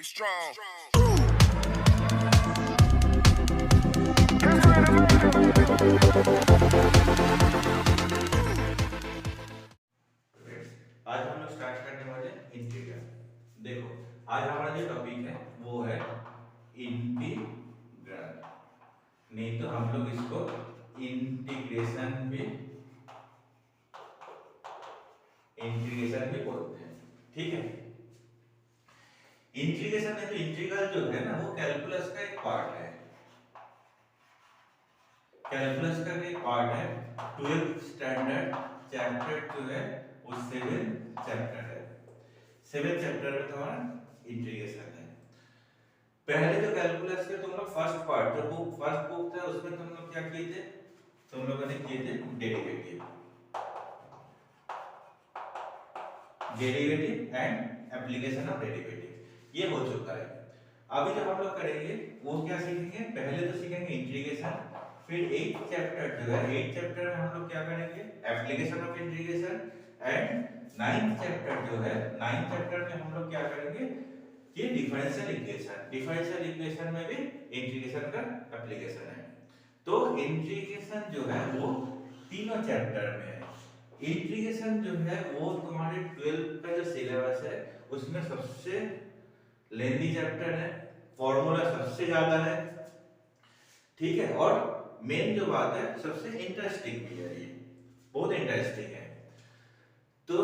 strong. आज हम लोग स्टार्ट करने वाले इंटीग्रल। देखो, आज हमारा जो टॉपिक है वो है इंटीग्रल, नहीं तो हम लोग इसको इंटीग्रेशन भी बोलते हैं। ठीक है, इंटीग्रेशन है तो इंटीग्रल जो है ना वो कैलकुलस का एक पार्ट है। कैलकुलस का एक पार्ट है। 12th स्टैंडर्ड चैप्टर जो है वो 7 चैप्टर है। 7 चैप्टर में तुम्हारा इंटीग्रेशन है। पहले जो कैलकुलस के तुम लोग फर्स्ट पार्ट जो फर्स्ट बुक था उसमें तुम लोग क्या किए थे? तुम लोगों ने किए थे derivative and application of derivative, ये हो चुका है। अभी जो हम लोग करेंगे वो क्या सीखेंगे? पहले तो सीखेंगे इंटीग्रेशन, फिर 8 चैप्टर जो है 8 चैप्टर में हम लोग क्या करेंगे? Application of integration. And 9th chapter जो है 9th चैप्टर में हम लोग क्या करेंगे? ये डिफरेंशियल इक्वेशन। डिफरेंशियल इक्वेशन में भी इंटीग्रेशन का एप्लीकेशन है। तो इंटीग्रेशन जो है वो तीनों चैप्टर में है। इंटीग्रेशन जो है वो तुम्हारे 12th का जो सिलेबस है उसमें सबसे लेंथी चैप्टर है, फॉर्मूला सबसे ज्यादा है। ठीक है, और मेन जो बात है सबसे इंटरेस्टिंग भी है, ये बहुत इंटरेस्टिंग है। तो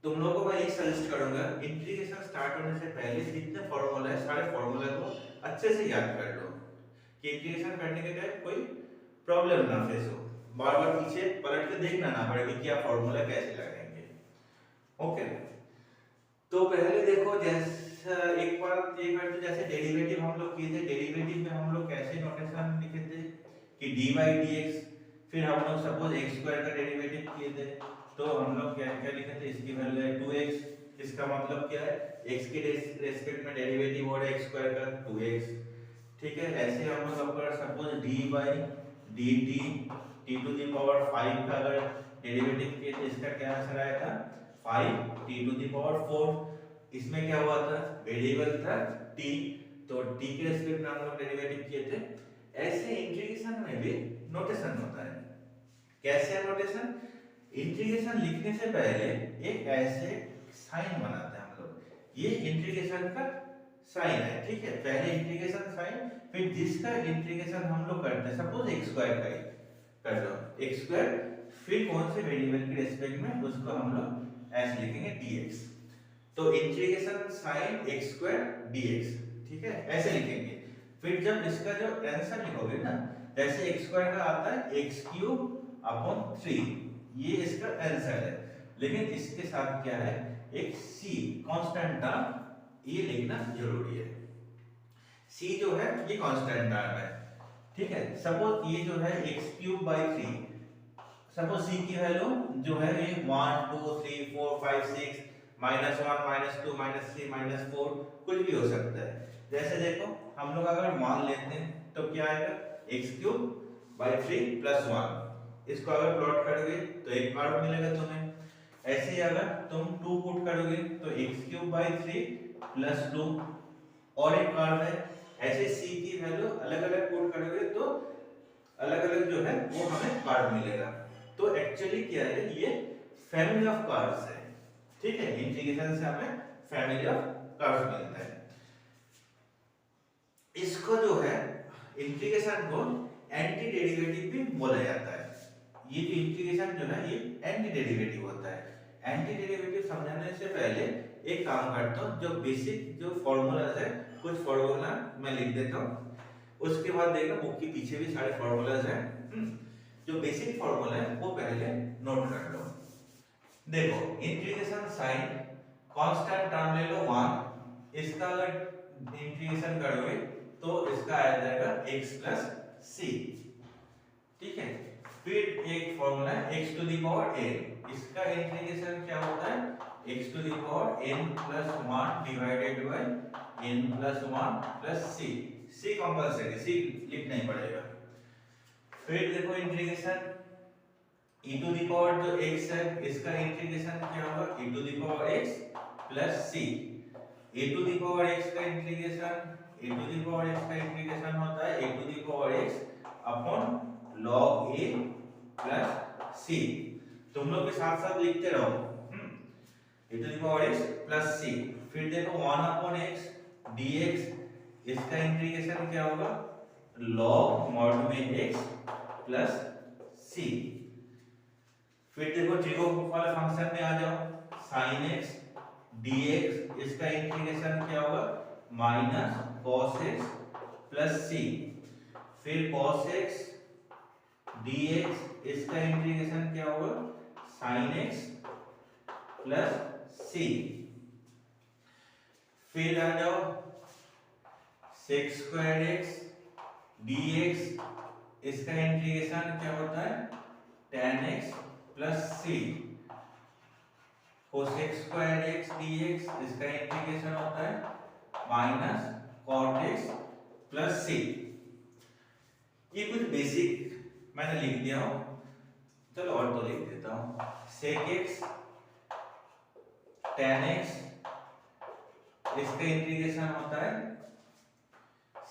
तुम लोगों को मैं ये सजेस्ट करूंगा इंटीग्रेशन स्टार्ट होने से पहले जितने फॉर्मूला है सारे फॉर्मूला को अच्छे से याद कर लो कि इंटीग्रेशन करने के टाइम कोई प्रॉब्लम ना फेस हो, बार बार पीछे पलट के देखना ना पड़े कि क्या फॉर्मूला कैसे लगाएंगे। ओके, तो पहले देखो जैसा एक बार तो जैसे डेरिवेटिव हम लोग किए थे, डेरिवेटिव में हम लोग कैसे नोटेशन लिखे थे कि dy dx, फिर हम लोग सपोज x स्क्वायर का डेरिवेटिव किए थे तो हम लोग क्या क्या लिखे थे? इसकी वैल्यू है 2x, इसका मतलब क्या है? x के रेस्पेक्ट में डेरिवेटिव और x स्क्वायर का 2x। ठीक है, ऐसे हम लोग अगर suppose dy dt t to the power 5 का अगर डेरिवेटिव किए तो इसका क्या आंसर आया था? 5 t टू द पावर 4। इसमें क्या हुआ था? वेरिएबल था t, तो t के रेस्पेक्ट में हम लोग डेरिवेटिव किए थे। ऐसे इंटीग्रेशन में भी नोटेशन होता है। कैसे है नोटेशन? इंटीग्रेशन लिखने से पहले एक ऐसे साइन बनाते हैं हम लोग, ये इंटीग्रेशन का साइन है। ठीक है, पहले इंटीग्रेशन साइन, फिर जिसका इंटीग्रेशन हम लोग करते हैं सपोज x स्क्वायर का ही कर लो, x स्क्वायर, फिर कौन से वेरिएबल के रेस्पेक्ट में उसको हम लोग ऐसे लिखेंगे dx। तो integration sine x square dx, ठीक है, ऐसे लिखेंगे। फिर जब इसका जो आंसर लिखोगे ना, जैसे x स्क्वायर का आता है x क्यूब अपॉन 3, ये इसका आंसर है। लेकिन इसके साथ क्या है? एक c कांस्टेंट टर्म, ये लिखना जरूरी है। c जो है ये कांस्टेंट टर्म है। ठीक है, सपोज ये जो है x cube by 3, suppose c की वैल्यू जो है ये 1 2 3 4 5 6 -1 -2 -3 -4 कुछ भी हो सकता है। जैसे देखो हम लोग अगर मान लेते हैं तो क्या आएगा? x क्यूब बाई 3 प्लस 1, इसको अगर प्लॉट करोगे तो एक कर्व मिलेगा तुम्हें। ऐसे ही अगर तुम 2 पुट करोगे तो x क्यूब बाई 3 प्लस 2 और एक कर्व है। ऐसे c की वैल्यू अलग अलग पुट करोगे तो अलग अलग जो है वो हमें कर्व मिलेगा। तो एक्चुअली क्या है? ये फैमिली ऑफ कर्व्स है। ठीक है, इंटीग्रेशन से हमें फैमिली ऑफ कर्व्स मिलता है। इसको जो है इंटीग्रेशन को एंटी डेरिवेटिव भी बोला जाता है। ये जो इंटीग्रेशन जो है ये एंटी डेरिवेटिव होता है। एंटी डेरिवेटिव समझाने से पहले एक काम करता हूँ, जो बेसिक जो फॉर्मूलाज है कुछ फॉर्मूला मैं लिख देता हूँ, उसके बाद देखना बुक के पीछे भी सारे फॉर्मूलाज हैं। जो बेसिक फॉर्मूला है वो पहले नोट कर लो। देखो इंटीग्रेशन साइन कांस्टेंट टर्म ले लो 1, इसका अगर इंटीग्रेशन करोगे तो इसका आ जाएगा x प्लस c। ठीक है, फिर एक फॉर्मूला है x to the power n, इसका इंटीग्रेशन क्या होता है? x to the power n plus 1 divided by n plus 1 plus c। c compulsory, c लिखना ही पड़ेगा। फिर देखो integration e to the power जो x है इसका इंटीग्रेशन क्या होगा? e to the power x plus c। a to the power x का integration a to the power x का इंटीग्रेशन होता है a to the power x upon log a plus c। तुम लोग के साथ साथ लिखते रहो a to the power x plus c। फिर देखो 1 अपॉन x dx, इसका इंटीग्रेशन क्या होगा log mod में x प्लस c। फिर देखो जेकोब वाले फंक्शन में आ जाओ sin x dx, इसका इंटीग्रेशन क्या होगा minus cos x plus c। फिर cos x dx, इसका इंटीग्रेशन क्या होगा sin x प्लस c। फिर आ जाओ sec स्क्वायर x dx, इसका इंटीग्रेशन क्या होता है tan x plus c। cosec square x dx, इसका इंटीग्रेशन होता है minus cot x plus c। ये कुछ बेसिक मैंने लिख दिया हूं, चलो और तो लिख देता हूं sec x tan x, इसका इंटीग्रेशन होता है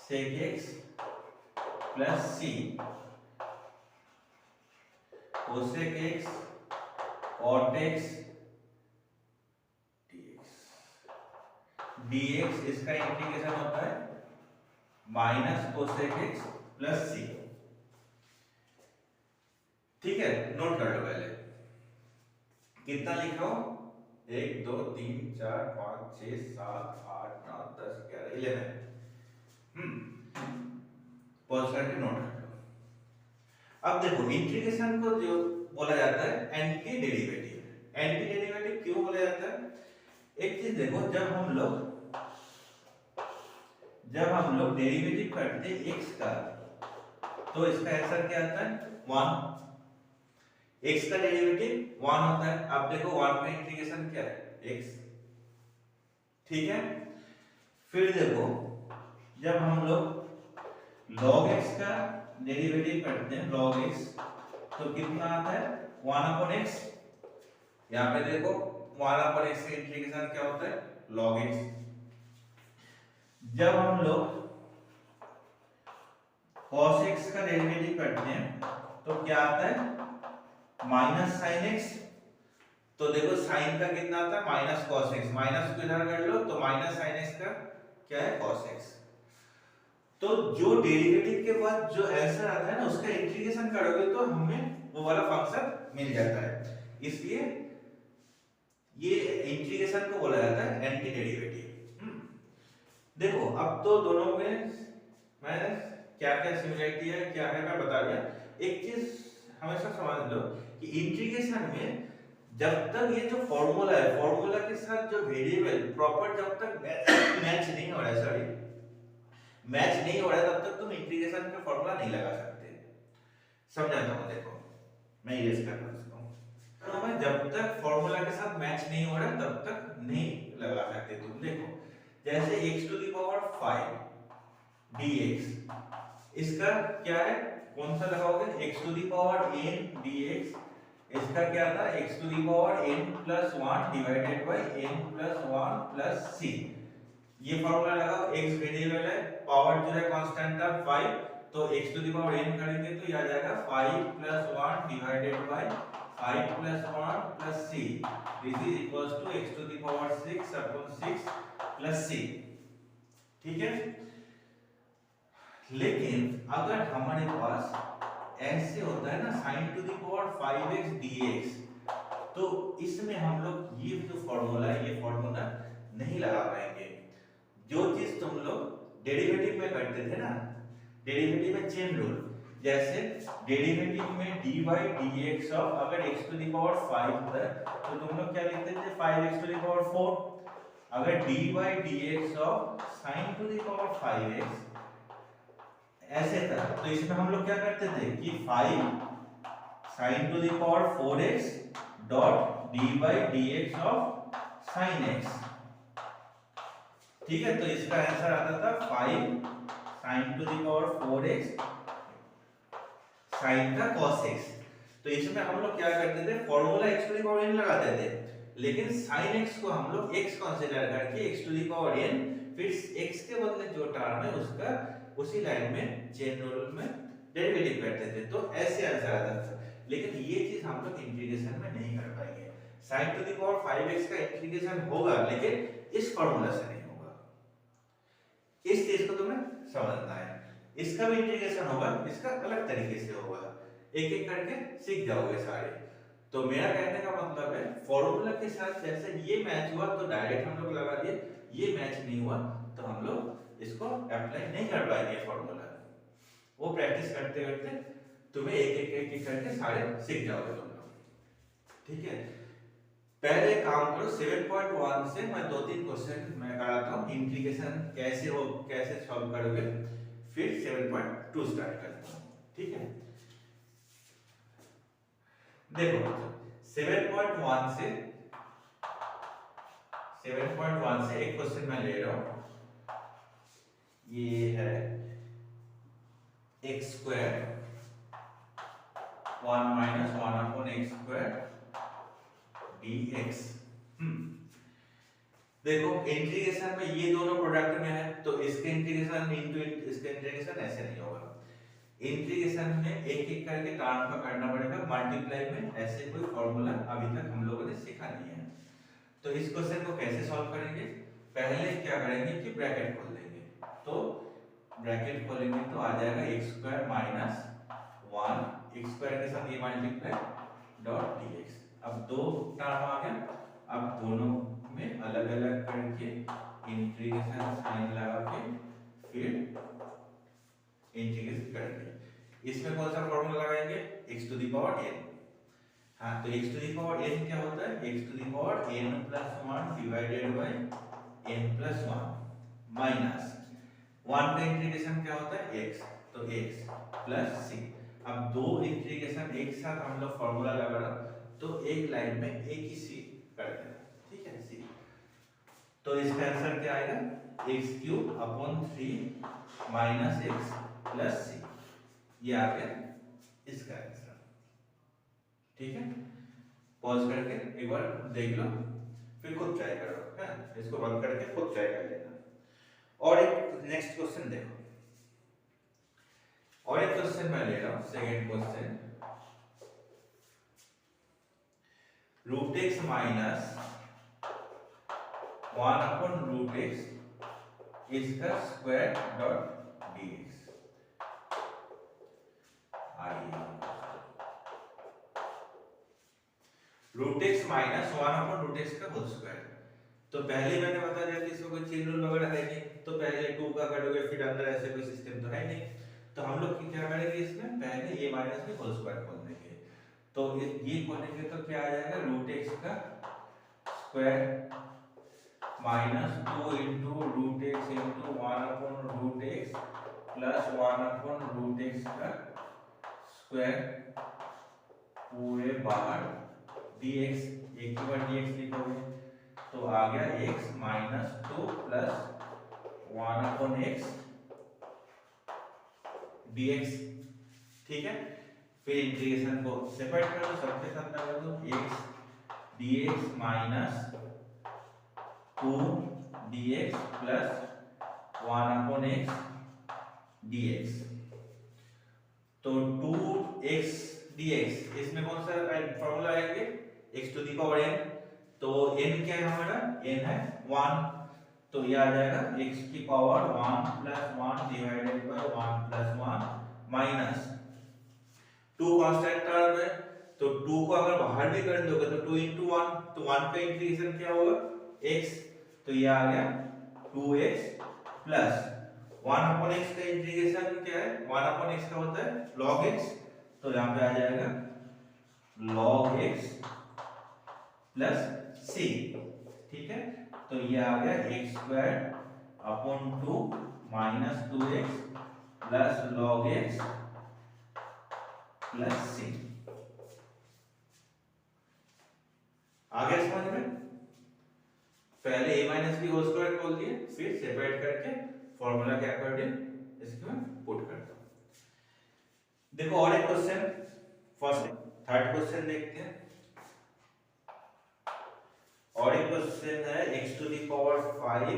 sec x plus c। cosec x cot x dx, इसका इंटीग्रेशन होता है minus cosec x plus c। ठीक है, नोट कर लो पहले कितना लिखा हो 1 2 3 4 5 6 7 8 9 10 11 11। पॉज करके नोट कर लो। अब देखो इंटीग्रेशन को जो बोला जाता है एंटी डेरिवेटिव। एंटी डेरिवेटिव क्यों बोला जाता है? एक चीज देखो, जब हम लोग डेरिवेटिव करते हैं x का, तो इसका आंसर क्या आता है 1। x का डेरिवेटिव 1 होता है। अब देखो 1 का इंटीग्रेशन क्या है x, ठीक है। फिर देखो जब हम लोग log x का डेरिवेटिव करते हैं log x, तो कितना आता है 1/x। यहाँ पे देखो 1/x का इंटीग्रेशन क्या होता है log x। जब हम लोग cos x का डेरिवेटिव करते हैं तो क्या आता है माइनस sin x। तो देखो sin का कितना आता है माइनस cos x, माइनस को इधर कर लो तो माइनस sin x का क्या है cos x। तो जो डेरिवेटिव के बाद जो आंसर आता है ना, उसका इंटीग्रेशन करोगे तो हमें वो वाला फंक्शन मिल जाता है। इसलिए ये इंटीग्रेशन को बोला जाता है एंटी डेरिवेटिव। देखो अब तो दोनों में मैंने क्या क्या सिमिलरिटी है क्या है मैं बता दिया। एक चीज हमेशा समझ लो कि इंटीग्रेशन में जब तक ये जो फॉर्मूला है, फॉर्मूला के साथ जो वेरिएबल प्रॉपर जब तक मैच नहीं हो रहा है, मैच नहीं हो रहा है, तब तक तुम इंटीग्रेशन का फॉर्मूला नहीं लगा सकते। समझाता हूं, देखो मैं इरेज कर रहा हूं। मैं जब तक फॉर्मूला के साथ मैच नहीं हो रहा तब तक नहीं लगा सकते तुम। देखो जैसे x to the power 5 dx, इसका क्या है कौन सा लगाओगे x to the power n dx, इसका क्या था x to the power n plus 1 divided by n plus 1 plus c। ये फार्मूला लगाओ, x वेरिएबल है, पावर जो है कांस्टेंट था 5, तो x to the power n करेंगे तो ये आ जाएगा 5 plus 1 divided by 5 plus 1 plus c। This is equals to x to the power 6 upon 6 plus c। ठीक है, लेकिन अगर हमारे पास ऐसे होता है ना sin to the power 5x dx, तो इसमें हम लोग ये जो फॉर्मूला है ये फॉर्मूला नहीं लगा पाएंगे। जो चीज तुम लोग डेरिवेटिव में करते थे ना, डेरिवेटिव में चेन रूल, जैसे डेरिवेटिव में dy dx ऑफ अगर x टू द पावर 5 होता है तो तुम लोग क्या लिखते थे 5x टू द पावर 4। अगर dy dx of sin to the power 5x ऐसे था तो इसमें हम लोग क्या करते थे कि 5 sin to the power 4x dot dy dx of sin x। ठीक है, तो इसका आंसर आता था 5 sin to the power 4x sin का cos x। तो इसमें हम लोग क्या करते थे formula x to the power n लगाते थे, लेकिन sin x को हम लोग x कंसीडर करके x to the power n, फिर x के बदले जो टर्म है उसका उसी लाइन में चेन रूल में डेरिवेटिव करते थे, तो ऐसे आंसर आता था। लेकिन ये चीज हम लोग इंटीग्रेशन में नहीं कर पाएंगे। sin to the power 5x का इंटीग्रेशन होगा लेकिन इस फार्मूला से नहीं होगा। इस चीज को तुम्हें समझना है। इसका भी इंटीग्रेशन होगा, इसका अलग तरीके से होगा, एक एक करके सीख जाओगे सारे। तो मेरा कहने का मतलब है फॉर्मूला के साथ जैसे ये मैच हुआ तो डायरेक्ट हम लोग लगा दिए, ये मैच नहीं हुआ तो हम लोग इसको अप्लाई नहीं कर पाएंगे फॉर्मूला। वो प्रैक्टिस करते करते तुम्हें एक एक करके सारे सीख जाओगे तुम लोग, ठीक है। पहले काम करो 7.1 से मैं 2-3 क्वेश्चन मैं कराता हूँ, इंटीग्रेशन कैसे हो कैसे सॉल्व करोगे, फिर 7.2 स्टार्ट करता हूँ, ठीक है। देखो 7.1 से एक क्वेश्चन मैं ले रहा हूँ, ये है x square 1 minus 1 upon x square dx। देखो इंटीग्रेशन में ये दोनों प्रोडक्ट में है तो इसके इंटीग्रेशन इनटू इसके इंटीग्रेशन ऐसे नहीं होगा। इंटीग्रेशन में एक एक करके टर्म का करना पड़ेगा, मल्टीप्लाई में ऐसे कोई फॉर्मूला अभी तक हम लोगों ने सीखा नहीं है। तो इस क्वेश्चन को कैसे सॉल्व करेंगे, पहले क्या करेंगे कि ब्रैकेट खोल देंगे, तो ब्रैकेट खोलेंगे तो आ जाएगा x square minus 1 x square के साथ ये मल्टीप्लाई डॉट dx। अब दो टर्म आ गया, अब दोनों में अलग अलग करके इंटीग्रेशन साइन लगा के फिर इंटीग्रेट करेंगे। इसमें कौन सा फॉर्मूला लगाएंगे, x to the power n। हाँ तो x to the power n क्या होता है, x to the power n plus 1 divided by n plus 1 minus 1 का इंटीग्रेशन क्या होता है x, तो x प्लस c। अब दो इंटीग्रेशन एक साथ हम लोग फॉर्मूला लगा रहा तो एक लाइन में एक ही c कर देना, ठीक है c। तो इसका आंसर क्या आएगा, x cube upon 3 minus x plus c, ये आ गया इसका आंसर, ठीक है। पॉज करके एक बार देख लो, फिर खुद ट्राई करो, है इसको बंद करके खुद ट्राई कर लेना। और एक नेक्स्ट क्वेश्चन देखो, और एक क्वेश्चन मैं ले रहा हूं, second question, root x minus 1 upon root x इसका स्क्वायर डॉट dx। आइए root x minus 1 upon root x का होल स्क्वायर, तो पहले मैंने बता दिया कि इसको कोई चेन रूल वगैरह है नहीं, तो पहले 2 का करोगे फिर अंदर ऐसे कोई सिस्टम तो है नहीं, तो हम लोग क्या करेंगे इसमें पहले a minus b whole square खोल देंगे। तो ये खोलेंगे तो क्या आ जाएगा, रूट एक्स का square minus 2 into root x into 1 upon root x plus 1 upon root x का स्क्वायर पूरे बाहर dx, एक ही बार dx लिखोगे तो आ गया x minus 2 plus 1 upon x dx, ठीक है। फिर इंटीग्रेशन को सेपरेट कर दो, सबके साथ लगा दो, x dx minus 2 dx plus 1 upon x dx। तो 2x dx इसमें कौन सा फॉर्मूला आएंगे, x to the power n, तो n क्या है हमारा, n है 1, तो ये आ जाएगा x की power 1 plus 1 divided by 1 plus 1 minus 2 constant term है, तो 2 को अगर बाहर भी कर दोगे तो 2 into 1, तो 1 का इंटीग्रेशन क्या होगा x, तो ये आ गया 2x प्लस 1 अपॉन x का इंटीग्रेशन क्या है, 1 अपॉन x का होता है log x, तो यहाँ पे आ जाएगा log x प्लस c, ठीक है। तो ये आ गया x square upon 2 minus 2x plus log x plus c। आ गया समझ में, पहले a minus B whole square खोल दिए, फिर सेपरेट करके फॉर्मूला के अकॉर्डिंग इसमें पुट कर दो। देखो और एक क्वेश्चन, फर्स्ट थर्ड क्वेश्चन देखते हैं। और एक क्वेश्चन है x to the power 5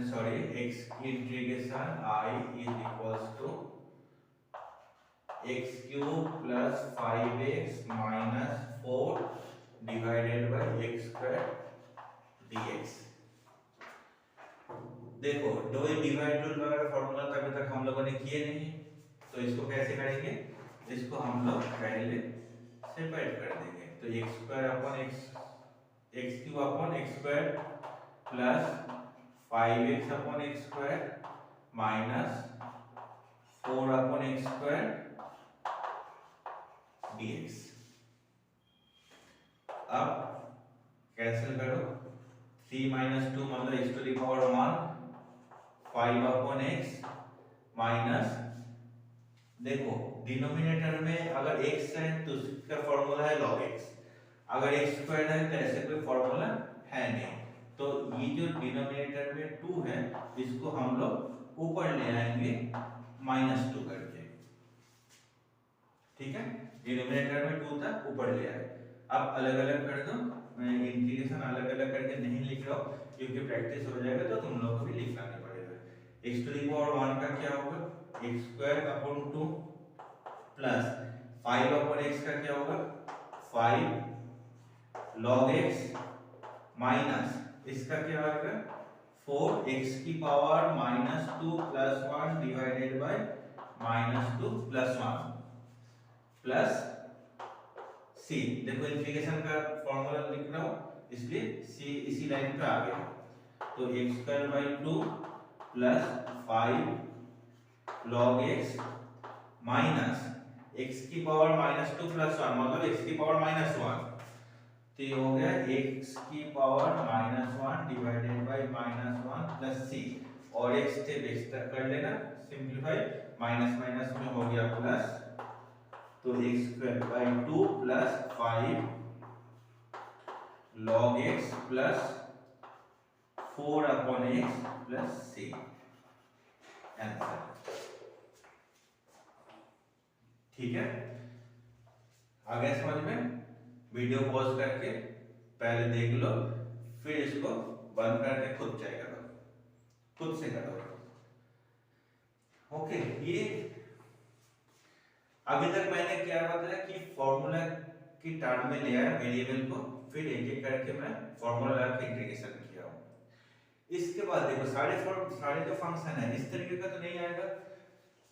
sorry x की integration I is equals to x cube plus 5x minus 4 divided by x square dx। देखो दो डिवाइड रूल वगैरह फार्मूला अभी तक हम लोगों ने किए नहीं, तो इसको कैसे करेंगे, इसको हम लोग पहले सेपरेट कर देंगे। तो x square upon x cube upon x square plus 5x upon x square minus 4 upon x square dx। अब कैंसिल करो, 3 माइनस 2 मतलब x to the power 1 5 upon x minus, देखो डिनोमिनेटर में अगर x है तो उसका फॉर्मूला है log x, अगर x स्क्वायर है तो ऐसे कोई फॉर्मूला है नहीं, तो ये जो डिनोमिनेटर में 2 है इसको हम लोग ऊपर ले आएंगे -2 करके, ठीक है। डिनोमिनेटर में 2 था, ऊपर ले आए। अब अलग अलग कर दो, मैं इंटीग्रेशन अलग अलग करके नहीं लिख रहा हूँ क्योंकि प्रैक्टिस हो जाएगा तो तुम लोग को भी लिखना नहीं पड़ेगा। x टू द पावर 1 का क्या होगा, x square upon 2 plus 5 upon x का क्या होगा 5 log x माइनस इसका क्या आएगा 4x की power -2 plus 1 divided bye -2 plus 1 plus c। देखो इंटीग्रेशन का फॉर्मूला लिख रहा हूं इसलिए c इसी लाइन पे आ गया, तो x square by 2 plus 5 log x minus x की पावर -2 प्लस 1 मतलब x की पावर -1, तो ये हो गया x की power -1 divided by -1 plus c, और एक स्टेप एक्स्ट्रा कर लेना सिंपलीफाई, माइनस माइनस में हो गया प्लस, तो x square by 2 plus 5 log x plus 4 upon x plus c, answer. ठीक है, आ गया समझ में? वीडियो पॉज करके पहले देख लो, फिर इसको बंद करके खुद चेक करो, खुद से करो। ओके, ये अभी तक मैंने क्या बताया कि फॉर्मूला की टर्म में ले आया वेरिएबल को, फिर एक एक करके मैं फॉर्मूला लगा के इंटीग्रेशन किया हूं। इसके बाद देखो सारे जो फंक्शन है इस तरीके का तो नहीं आएगा,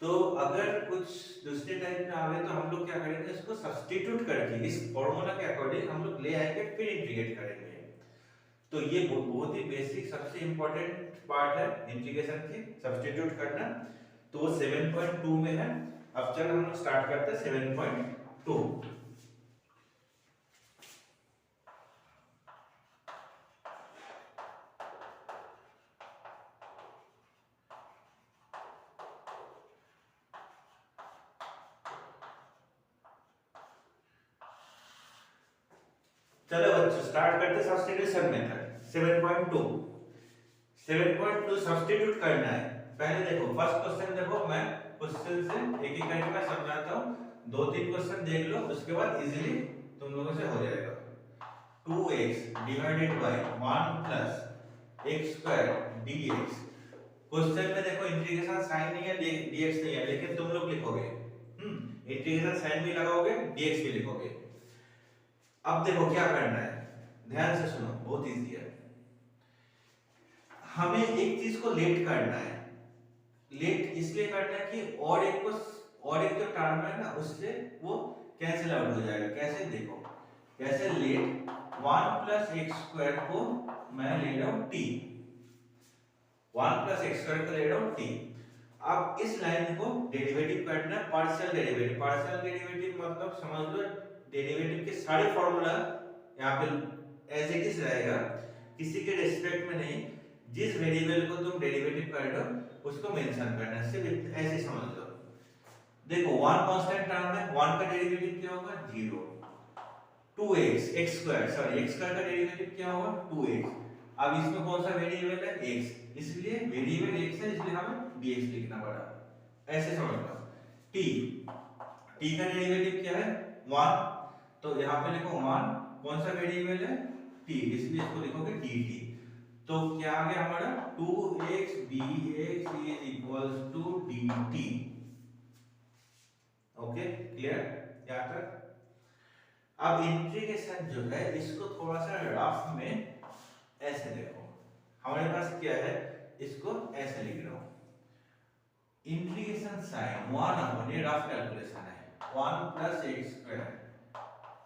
तो अगर कुछ दूसरे टाइप में आवे तो हम लोग क्या करेंगे, इसको सब्स्टिट्यूट करके इस फॉर्मूला के अकॉर्डिंग हम लोग ले आएंगे, फिर इंटीग्रेट करेंगे। तो ये बहुत ही बेसिक सबसे इंपॉर्टेंट पार्ट है इंटीग्रेशन की, सब्स्टिट्यूट करना। तो 7.2 में है। अब चल हम लोग स्टार्ट करते हैं 7.2। चलो बच्चों स्टार्ट करते सब्स्टिट्यूशन मेथड 7.2। 7.2 सब्स्टिट्यूट करना है। पहले देखो फर्स्ट क्वेश्चन, देखो मैं क्वेश्चन से एक एक करके मैं समझाता हूं, 2-3 क्वेश्चन देख लो, उसके बाद इजीली तुम लोगों से हो जाएगा। 2x divided by 1 plus x square dx। Question में देखो इंटीग्रेशन साइन नहीं है, dx नहीं है, लेकिन तुम लोग लिखोगे इंटीग्रेशन साइन भी लगाओगे, dx भी लिखोगे। अब देखो क्या करना है, ध्यान से सुनो, बहुत इजी है। हमें एक चीज को लेट करना है। लेट इसलिए करना है कि और एक जो टर्म है ना उससे वो कैंसिल आउट हो जाएगा। कैसे देखो, कैसे लेट 1 प्लस एक्स स्क्वायर को मैं ले रहा हूं t, 1 प्लस एक्स स्क्वायर को ले रहा हूं t। अब इस लाइन को डेरिवेटिव करना है, पार्शियल डेरिवेटिव। पार्शियल डेरिवेटिव मतलब समझ लो डेरिवेटिव के सारे फॉर्मूला यहाँ पे एज इट इज रहेगा, किसी के रिस्पेक्ट में नहीं। जिस वेरिएबल को तुम डेरिवेटिव कर रहे हो उसको मेंशन करना है, सिर्फ ऐसे समझ लो। देखो 1 कांस्टेंट टर्म है, 1 का डेरिवेटिव क्या होगा 0। 2x x स्क्वायर, सॉरी x स्क्वायर का डेरिवेटिव क्या होगा 2x। अब इसमें कौन सा वेरिएबल है x, इसलिए वेरिएबल x है, इसलिए हमें dx लिखना पड़ा। ऐसे समझ लो। t का डेरिवेटिव क्या है 1, तो यहाँ पे लिखो 1 कौन सा वेरिएबल है, t, इसलिए इसको लिखोगे dt। तो क्या आ गया हमारा 2x dx is equals to dt। Okay clear यहाँ तक। अब इंटीग्रेशन जो है इसको थोड़ा सा रफ में ऐसे देखो, हमारे पास क्या है, इसको ऐसे लिख रहा हूं, इंटीग्रेशन साइन 1 अपॉन, ये रफ कैलकुलेशन है, 1 प्लस x स्क्वायर,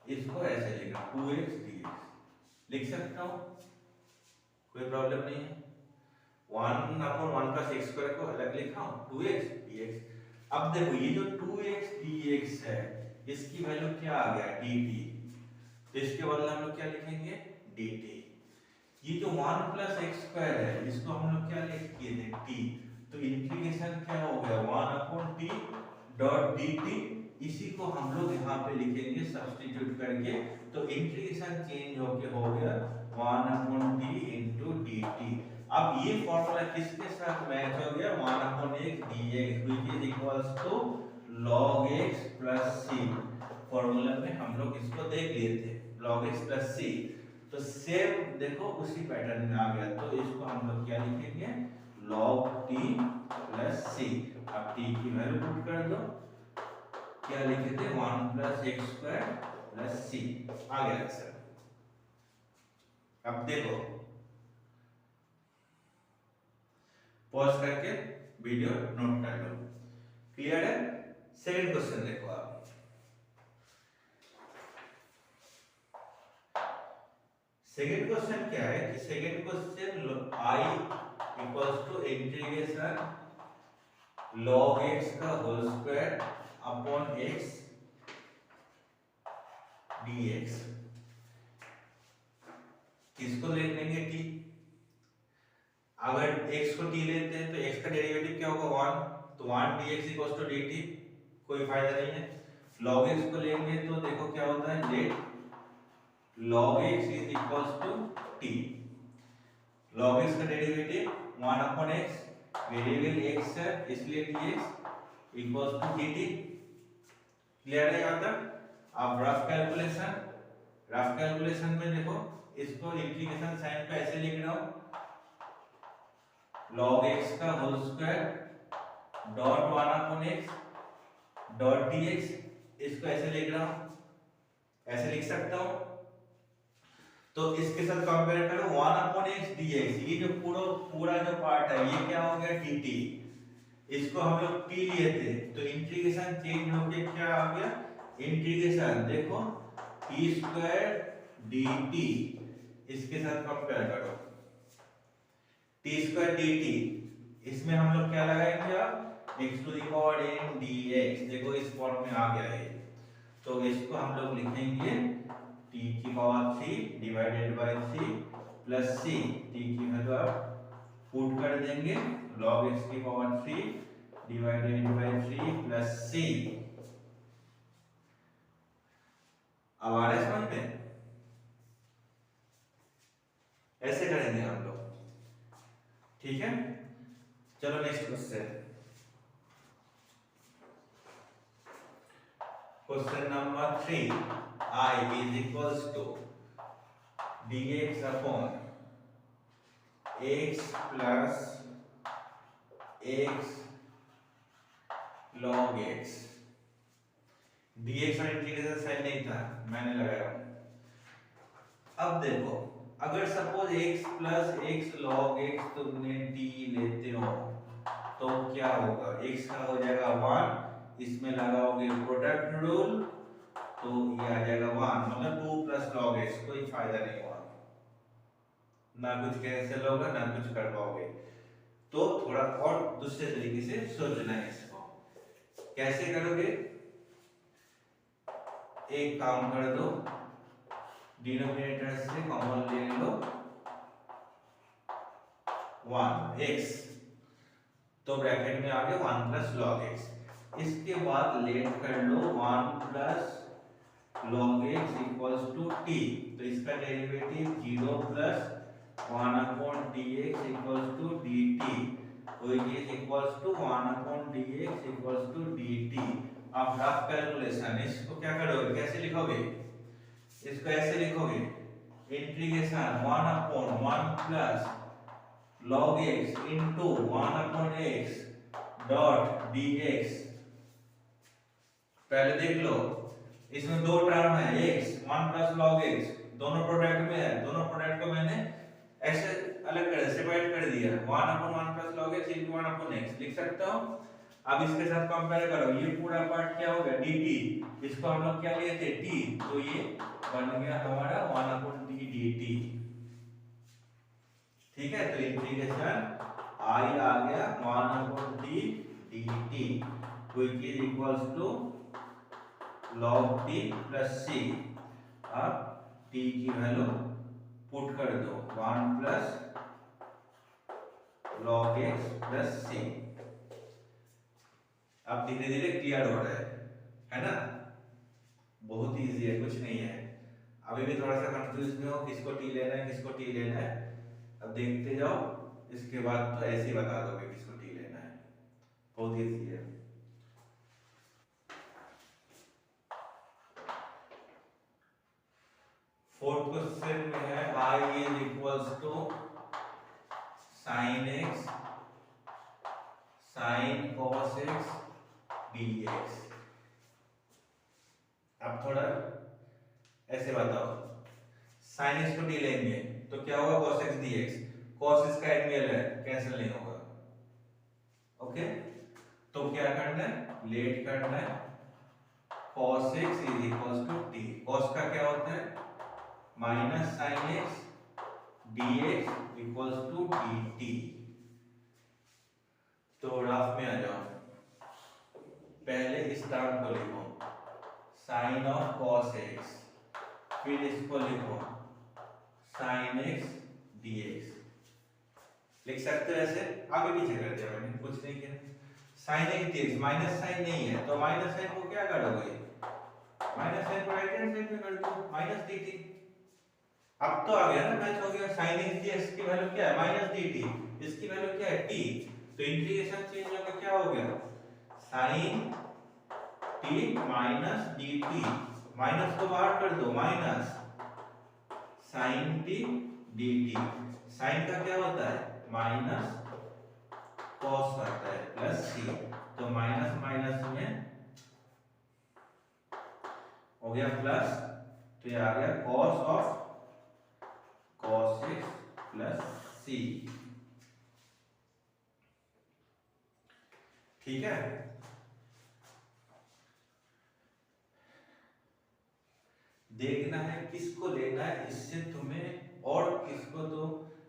इसको ऐसे लिख रहा हूं 2x dx, लिख सकता हूं, कोई प्रॉब्लम नहीं है। 1 अपॉन 1 प्लस x स्क्वायर को अलग लिखा हूं 2x dx। अब देखो ये जो 2x dx है इसकी वैल्यू क्या आ गया dt, तो इसके बदले हम लोग क्या लिखेंगे dt। ये जो 1 प्लस x स्क्वायर है इसको हम लोग क्या लिख किए थे t, तो इंटीग्रेशन क्या हो गया 1 अपॉन t डॉट dt, इसी को हम लोग यहाँ पे लिखेंगे सब्स्टिट्यूट करके, तो इंटीग्रेशन चेंज होके हो गया 1 अपॉन t इनटू dt। अब ये फॉर्मूला किसके साथ मैच हो गया, 1 upon x dx which is equals to log x plus c। Formula में हम लोग इसको देख लिए थे log x प्लस c, तो सेम देखो उसी पैटर्न में आ गया, तो इसको हम लोग क्या लिखेंगे log t प्लस c। अब t की वैल्यू पुट कर दो, क्या लिखे थे 1 plus x square plus c, आ गया आंसर। अब देखो पॉज करके वीडियो नोट कर लो, क्लियर है। सेकंड क्वेश्चन देखो आप, सेकंड क्वेश्चन क्या है कि second question i equals to integration log x का whole square upon x dx, किसको ले लेंगे t, अगर x को t लेते हैं तो x का डेरिवेटिव क्या होगा 1, तो 1 dx इक्वल्स टू dt, कोई फायदा नहीं है। log x को लेंगे तो देखो क्या होता है, let log x is equals to t, log x का derivative 1 upon x, variable x है इसलिए dx equals to dt, clear है यहाँ तक। अब रफ कैलकुलेशन में देखो इसको इंटीग्रेशन साइन को ऐसे लिख रहा हूं, log x का whole square dot 1 upon x dot dx, इसको ऐसे लिख रहा हूं, ऐसे लिख सकता हूं। तो इसके साथ कंपेयर करो 1 अपॉन x dx, ये जो पूरा जो पार्ट है ये क्या हो गया dt, इसको हम लोग t लिए थे, तो इंटीग्रेशन चेंज होके क्या आ गया, इंटीग्रेशन देखो t स्क्वायर dt, इसके साथ कंपेयर करो t स्क्वायर dt, इसमें हम लोग क्या लगाएंगे अब x to the power n dx, देखो इस फॉर्म में आ गया है, तो इसको हम लोग लिखेंगे t की power 3 divided by 3 plus c, t की वैल्यू आप पुट कर देंगे log x की power 3 divided by 3 plus c। अब आ रहा है समझ में, ऐसे करेंगे हम लोग, ठीक है। चलो next question, question number 3, i is equals to dx upon x plus x log x, dx और इंटीग्रेशन साइन नहीं था, मैंने लगाया। अब देखो अगर suppose x plus x log x तुमने t लेते हो तो क्या होगा, x का हो जाएगा 1, इसमें लगाओगे प्रोडक्ट रूल तो ये आ जाएगा 1, मतलब 2 प्लस log x, कोई फायदा नहीं हुआ, ना कुछ कैंसिल होगा ना कुछ कर पाओगे। तो थोड़ा और दूसरे तरीके से सोचना है इसको, कैसे करोगे, एक काम कर दो, डिनोमिनेटर से कॉमन ले लो 1 x, तो ब्रैकेट में आ गया 1 प्लस log x, इसके बाद लेट कर लो 1 plus log x equals to t, तो इसका derivative 0 plus 1 upon dx equals to dt, which is equals to 1 upon dx equals to dt। अब रफ कैलकुलेशन, इसको क्या करोगे, कैसे लिखोगे, इसको ऐसे लिखोगे integration 1/1 plus log x into 1/x dot dx। पहले देख लो, इसमें दो टर्म है, x 1 प्लस log x, दोनों प्रोडक्ट में है, दोनों प्रोडक्ट को मैंने ऐसे अलग कर सेपरेट कर दिया, 1/1 plus log x into 1/x लिख सकते हो। अब इसके साथ कंपेयर करो, ये पूरा पार्ट क्या हो गया dt, इसको हम लोग क्या लिए थे t, तो ये बन गया हमारा 1/d dt। ठीक है, तो इंटीग्रेशन I आ गया 1/d dt which is equals to log t plus c। अब t की वैल्यू पुट कर दो 1 plus log x plus c। अब धीरे धीरे क्लियर हो रहा है ना, बहुत इजी है, कुछ नहीं है। अभी भी थोड़ा सा कंफ्यूज में हो किसको टी लेना है किसको टी लेना है, अब देखते जाओ, इसके बाद तो ऐसे ही बता दोगे किसको टी लेना है, बहुत इजी है। फोर्थ क्वेश्चन में है I is equals to sin x sin cos x dx। अब थोड़ा ऐसे बताओ, sin x को डी लेंगे तो क्या होगा cos x dx, cos इसका एंगल है कैंसिल नहीं होगा, ओके। तो क्या करना है, लेट करना है, cos x is equals to t, cos का क्या होता है minus sin x dx equals to dt। तो ग्राफ में आ जाओ, पहले इस टर्म को लिखो sin ऑफ cos x, फिर इसको लिखो sin x dx, लिख सकते हो ऐसे, आगे पीछे कर दिया मैंने, कुछ नहीं किया। sin x dx, minus sine नहीं है तो माइनस साइन को क्या करोगे, माइनस साइन को राइट हैंड साइड में कर दो माइनस dt। अब तो आ गया ना, मैच हो गया, sin x dx की वैल्यू क्या है माइनस dt, इसकी वैल्यू क्या है t, तो इंटीग्रेशन चेंज होकर क्या हो गया sin t minus dt, minus को बाहर कर दो minus sin t dt, sin का क्या होता है माइनस cos आता है प्लस c, तो माइनस माइनस में हो गया प्लस, तो ये आ गया cos of cos x plus c। ठीक है, देखना है किसको लेना है, इससे तुम्हें और किसको तो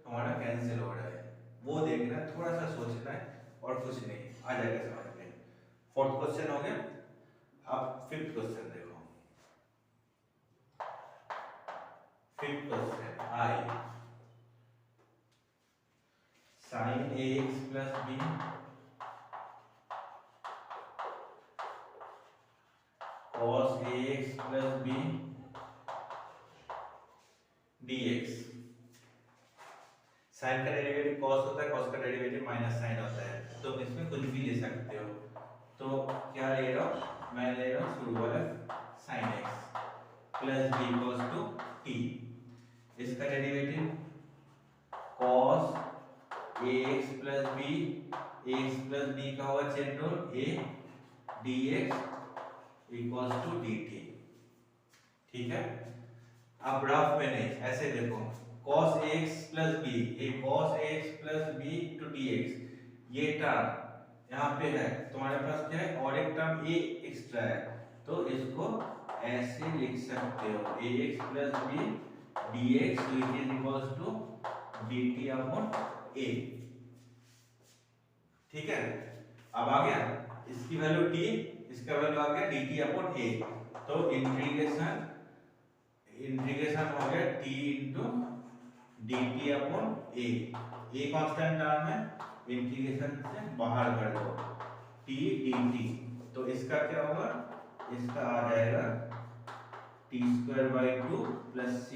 हमारा कैंसिल हो रहा है वो देखना है, थोड़ा सा सोचना है और कुछ नहीं, आ जाएगा समझ में। फोर्थ क्वेश्चन हो गया, अब फिफ्थ क्वेश्चन देखो, fifth question I sin ax plus b cos ax plus b dx। Sine का डेरिवेटिव cos होता है, cos का डेरिवेटिव माइनस साइन होता है, तो तुम इसमें कुछ भी ले सकते हो। तो क्या ले रहा हूँ मैं, ले रहा हूँ शुरू वाला sin x plus b equals to t, इसका derivative cos ax plus b, ax plus b का होगा chain rule a dx equals to dt। ठीक है, अब ग्राफ में नहीं, ऐसे देखो cos ax प्लस b, ये cos ax plus b to dx, ये टर्म यहाँ पे है, तुम्हारे पास क्या है और एक टर्म a एक्स्ट्रा है, तो इसको ऐसे लिख सकते हो ax plus b dx which is equals to dt upon a। ठीक है, अब आ गया इसकी वैल्यू t, इसका वैल्यू आ गया dt अपॉन a, तो इंटीग्रेशन हो गया t into dt upon a, a constant term है, इंटीग्रेशन से बाहर कर दो t dt, तो इसका क्या होगा, इसका आ जाएगा t square by 2 plus c,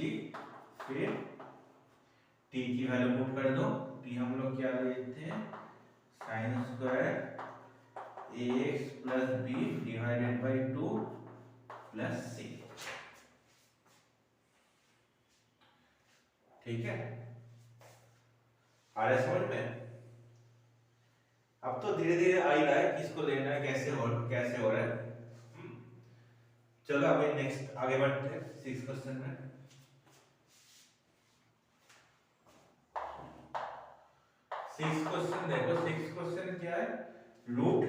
फिर t की वैल्यू पुट कर दो, t हम लोग क्या लेते हैं sine square ax plus b divided by 2 plus c। ठीक है, आ रहा है समझ में? अब तो धीरे धीरे आ ही रहा है किसको लेना है, कैसे हो रहा है। चलो अभी नेक्स्ट आगे बढ़ते हैं 6 क्वेश्चन में। 6 क्वेश्चन देखो, 6 क्वेश्चन क्या है, root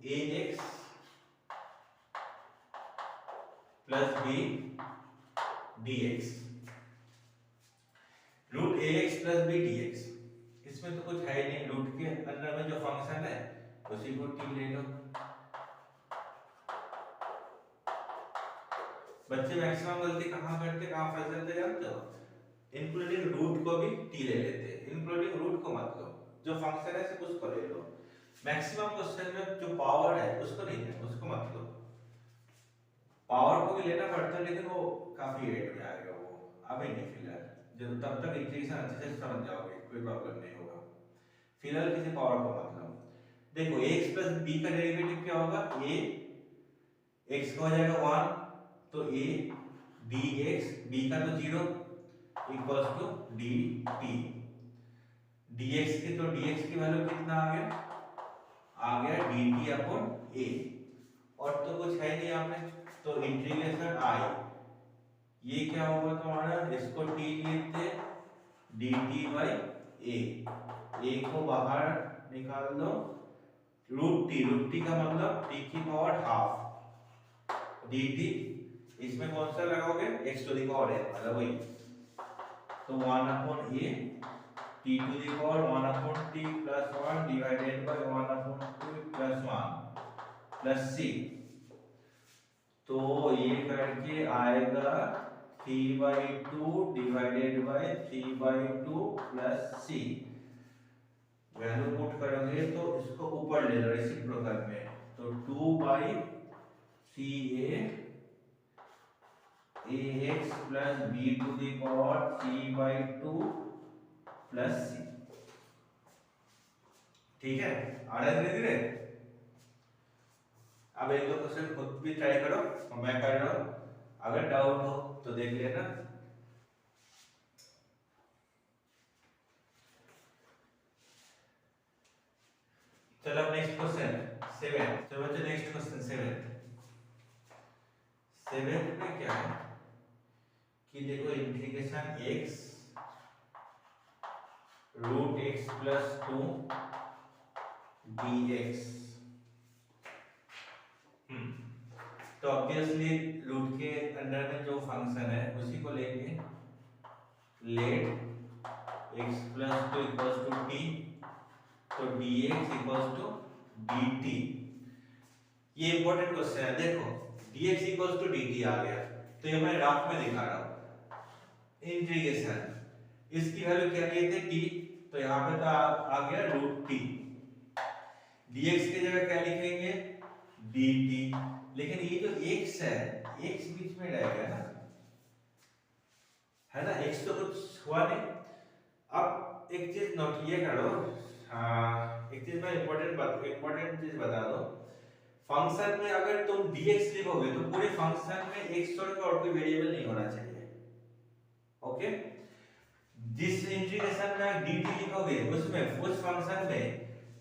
a x plus b d x. Root a x plus b d x, इसमें तो कुछ है ही नहीं, रूट के अंदर में जो फंक्शन है उसी को टी ले लो। बच्चे मैक्सिमम गलती कहाँ करते, कहाँ फंस जाते जानते हो? इंक्लूडिंग रूट को भी टी ले लेते हैं, इंक्लूडिंग रूट को मत लो, जो फंक्शन है सिर्फ उसको ले लो। मैक्सिमम क्वेश्चन में जो पावर है उसको नहीं लेना, उसको मत लो। पावर को भी लेना पड़ता है लेकिन वो काफी एड में आएगा, वो अभी नहीं फिलहाल, जब तब तक इंटीग्रेशन अच्छे से समझ जाओगे कोई प्रॉब्लम नहीं होगा। फिलहाल किसी पावर को मत लो। देखो x प्लस b का डेरिवेटिव क्या होगा, a x का हो जाएगा 1, तो a dx, b का तो 0 इक्वल्स टू dt, dx की तो dx की वैल्यू कितना आ गया dt अपॉन a, और तो कुछ है नहीं यहाँ पे, तो इंटीग्रेशन i, ये क्या होगा तुम्हारा, इसको t लेते dt बाई a को बाहर निकाल दो, रूट टी का मतलब t की पावर हाफ dt, इसमें कौन सा लगाओगे, x to the power n मतलब वही, तो 1 upon a t to the power 1 upon t plus 1 divided by 1 upon 2 plus 1 plus c, तो ये करके आएगा 3/2 divided by 3/2 plus c। Value put करोगे तो इसको ऊपर ले लो रेसिप्रोकल में, तो 2/ca ax plus b to the power 3/2 plus c। ठीक है, आ रहा है धीरे धीरे। अब एक दो क्वेश्चन खुद भी ट्राई करो और मैं कर रहा हूं, अगर डाउट हो तो देख लेना। चलो अब नेक्स्ट क्वेश्चन 7। तो बच्चों नेक्स्ट क्वेश्चन 7 में क्या है कि देखो integration x root x plus 2 dx, तो ऑब्वियसली रूट के अंडर में जो फंक्शन है उसी को लेंगे, let x plus 2 equals to t, तो dx इक्वल्स टू dt। ये इंपॉर्टेंट क्वेश्चन है, देखो dx इक्वल्स टू dt आ गया, तो ये मैं ग्राफ में दिखा रहा हूं इंटीग्रेशन, इसकी वैल्यू क्या लिए थे t, तो यहाँ पे तो आ गया रूट t, dx की जगह क्या लिखेंगे dt, लेकिन ये जो x है, x बीच में रहेगा ना, है ना, x तो कुछ हुआ नहीं। अब एक चीज नोट ये करो, एक चीज मैं इंपॉर्टेंट चीज बता दो, फंक्शन में अगर तुम dx लिखोगे तो पूरे फंक्शन में x छोड़ के और कोई वेरिएबल नहीं होना चाहिए, ओके। जिस इंटीग्रेशन में dt लिखोगे उसमें उस फंक्शन में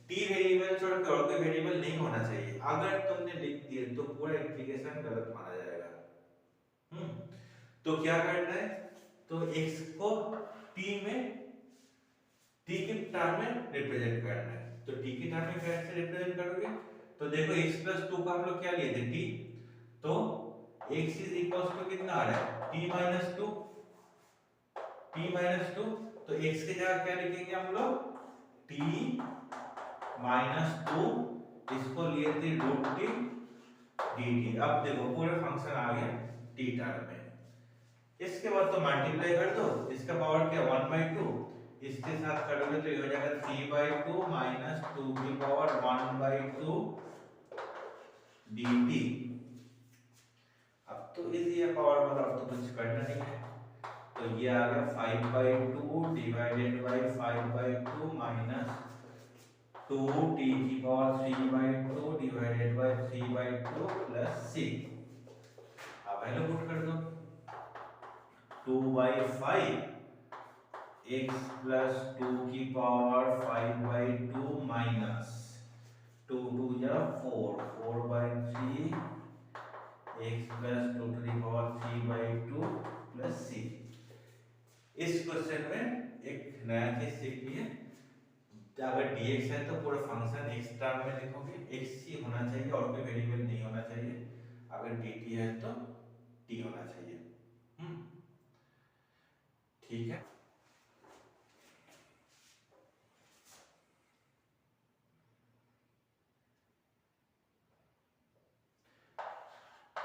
t वेरिएबल छोड़ के और कोई वेरिएबल नहीं होना चाहिए, अगर तुमने लिख दिए तो पूरा इंटीग्रेशन गलत माना जाएगा। तो क्या करना है, तो x को t के टर्म में रिप्रेजेंट करना है, तो t के टर्म में कैसे रिप्रेजेंट करोगे, तो देखो x प्लस 2 का हम लोग क्या लिए थे t, तो x इज इक्वल्स टू कितना आ रहा है t माइनस 2, तो x की जगह क्या लिखेंगे हम लोग t माइनस 2, इसको लिए थे रूट t dt। अब देखो पूरे फंक्शन आ गया t टर्म में, इसके बाद तो मल्टीप्लाई कर दो, इसका पावर क्या 1/2, इसके साथ करोगे तो ये हो जाएगा 3/2 माइनस 2 की पावर 1/2 dt। अब तो इजी है पावर वाला, अब तो कुछ करना नहीं है, तो ये आ गया 5/2 डिवाइडेड बाय 5/2 माइनस 2t की power 3/2 divided by 3/2 plus c। अब वैल्यू पुट कर दो, 2/5 x प्लस 2 की पावर 5/2 माइनस 2 2 या 4 4/3 x plus 2 to the power 3/2 plus c। इस क्वेश्चन में एक नया चीज सीख लिए, अगर dx है तो पूरा फंक्शन x टर्म में लिखोगे, x ही होना चाहिए और कोई वेरिएबल नहीं होना चाहिए। अगर dt है तो t होना चाहिए। ठीक है।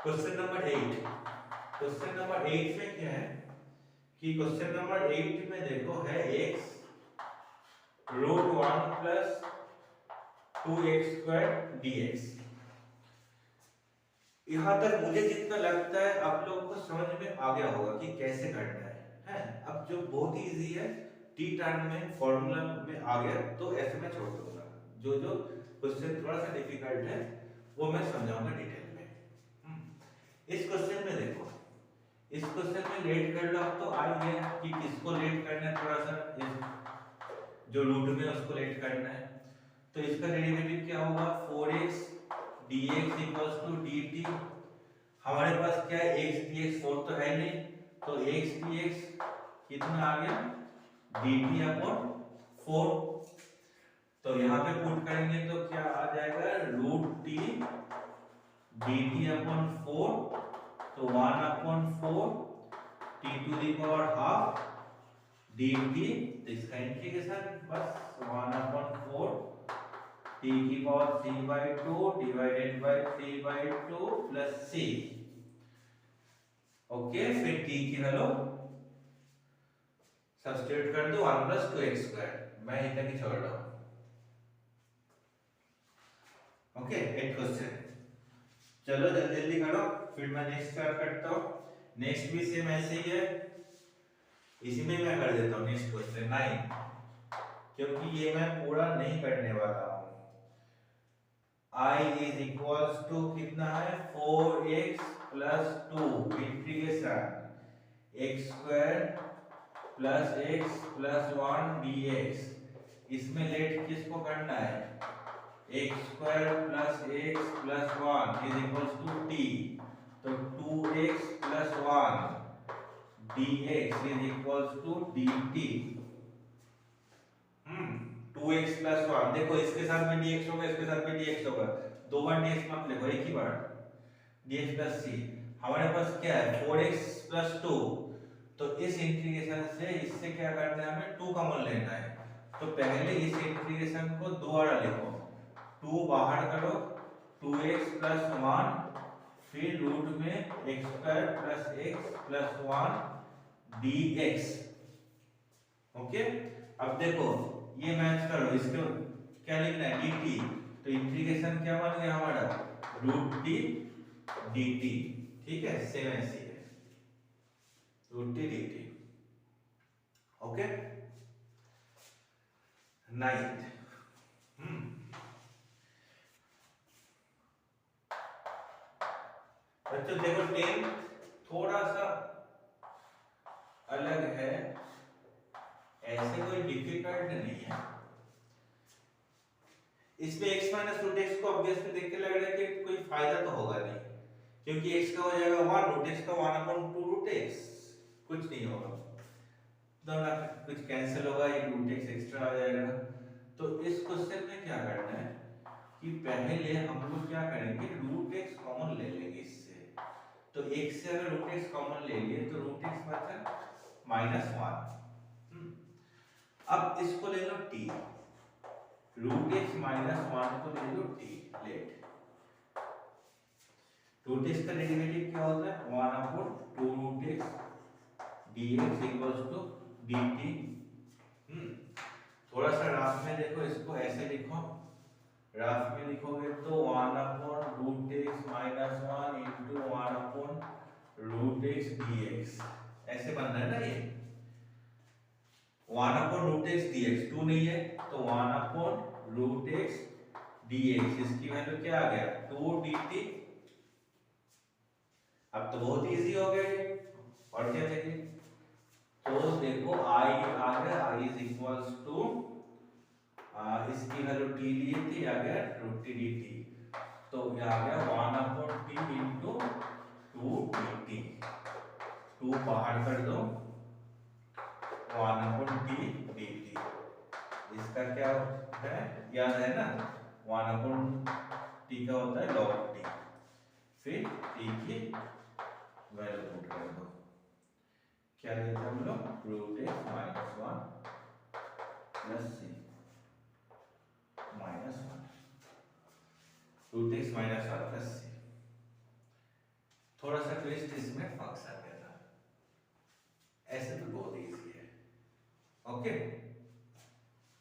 Question number 8। क्वेश्चन नंबर 8 में क्या है कि क्वेश्चन नंबर 8 में देखो है x √1 प्लस 2x² dx। यहां तक मुझे जितना लगता है आप लोगों को समझ में आ गया होगा कि कैसे करना है। अब जो बहुत ही इजी है, टी टर्म में फॉर्मूला में आ गया तो ऐसे मैं छोड़ दूंगा। जो जो क्वेश्चन थोड़ा सा डिफिकल्ट है वो मैं समझाऊंगा डिटेल में। इस क्वेश्चन में देखो, इस क्वेश्चन में लेट कर लो आप तो आ गया कि किसको लेट करना है, थोड़ा सा जो रूट में उसको लेट करना है। तो इसका डेरिवेटिव क्या होगा 4x dx equals to dt। हमारे पास क्या है x dx 4 तो है नहीं, तो x dx कितना आ गया dt अपॉन 4। तो यहाँ पे पुट करेंगे तो क्या आ जाएगा √t dt अपॉन 4, तो 1 upon 4 t to the power half dt। तो इसका इंटीग्रेशन बस 1 अपॉन 4 t की power 3/2 divided by 3/2 plus c। Okay, फिर t की वैल्यू सब्स्टिट्यूट कर दो 1 प्लस 2x²। मैं इतना की छोड़ रहा हूं। ओके, एक क्वेश्चन चलो जल्दी जल्दी करो, फिर मैं नेक्स्ट स्टार्ट करता हूं। नेक्स्ट भी सेम ऐसे ही है, इसी में मैं कर देता हूं नेक्स्ट क्वेश्चन 9, क्योंकि ये मैं पूरा नहीं करने वाला हूं। I इज इक्वल्स टू कितना है 4x plus 2 integration x² plus x plus 1 dx। इसमें लेट किसको करना है x² plus x plus 1 is equals to t। तो 2x plus 1 dx is equals to dt। 2x plus 1, देखो इसके साथ में dx होगा, इसके साथ में dx होगा, दो बार dx मत लिखो, एक ही बार dx प्लस c। हमारे पास क्या है 4x प्लस 2, तो इस इंटीग्रेशन से इससे क्या करना है हमें 2 कॉमन लेना है। तो पहले इस इंटीग्रेशन को दोबारा लिखो, 2 बाहर करो 2x प्लस 1 फिर रूट में x² plus x plus 1 dx। Okay, अब देखो ये मैच करो, इसको क्या लिखना है dt। तो इंटीग्रेशन क्या बन गया हमारा √t dt। ठीक है, सेम ऐसे है √t dt। ओके, 9th बच्चों देखो 10 थोड़ा सा अलग है, ऐसे कोई डिफिकल्ट नहीं है। इसमें x माइनस रूट एक्स को ऑब्वियसली देख के लग रहा है कि कोई फायदा तो होगा नहीं, क्योंकि x का हो जाएगा 1, रूट x का 1 अपॉन 2 रूट x, कुछ नहीं होगा, दोनों कुछ कैंसिल होगा, ये रूट x एक्स्ट्रा आ जाएगा। तो इस क्वेश्चन में क्या करना है कि पहले हम लोग क्या करेंगे रूट x कॉमन ले लेंगे इससे। तो x से अगर रूट x कॉमन ले लिए तो रूट x बचा -1। अब इसको ले लो t, रूट x -1 को ले लो t लेट। रूट x का डेरिवेटिव क्या होता है 1 upon 2 root x dx equals to dt। थोड़ा सा ग्राफ में देखो, इसको ऐसे लिखो, ग्राफ में लिखोगे तो 1 upon root x minus 1 into 1 upon root x dx ऐसे बन रहा है ना। ये 1 अपॉन रूट x dx 2 नहीं है तो 1 अपॉन रूट x dx, इसकी वैल्यू क्या आ गया 2 dt। अब तो बहुत इजी हो गया ये, और क्या चाहिए। तो देखो आई आ गया, आई इज इक्वल्स टू इसकी वैल्यू टी लिए थी, आ गया रूट टी डी टी, तो ये आ गया 1/t इंटू 2dt, 2 बाहर कर दो 1/t dt, इसका क्या है याद है ना, 1/t का होता है log t, फिर t की वैल्यू पुट कर दो, क्या लेते हैं हम लोग root x minus 1 plus c minus 1, root x minus 1 plus c, थोड़ा सा ट्विस्ट इसमें फंक्स आ गया था, ऐसे तो बहुत इजी है। ओके,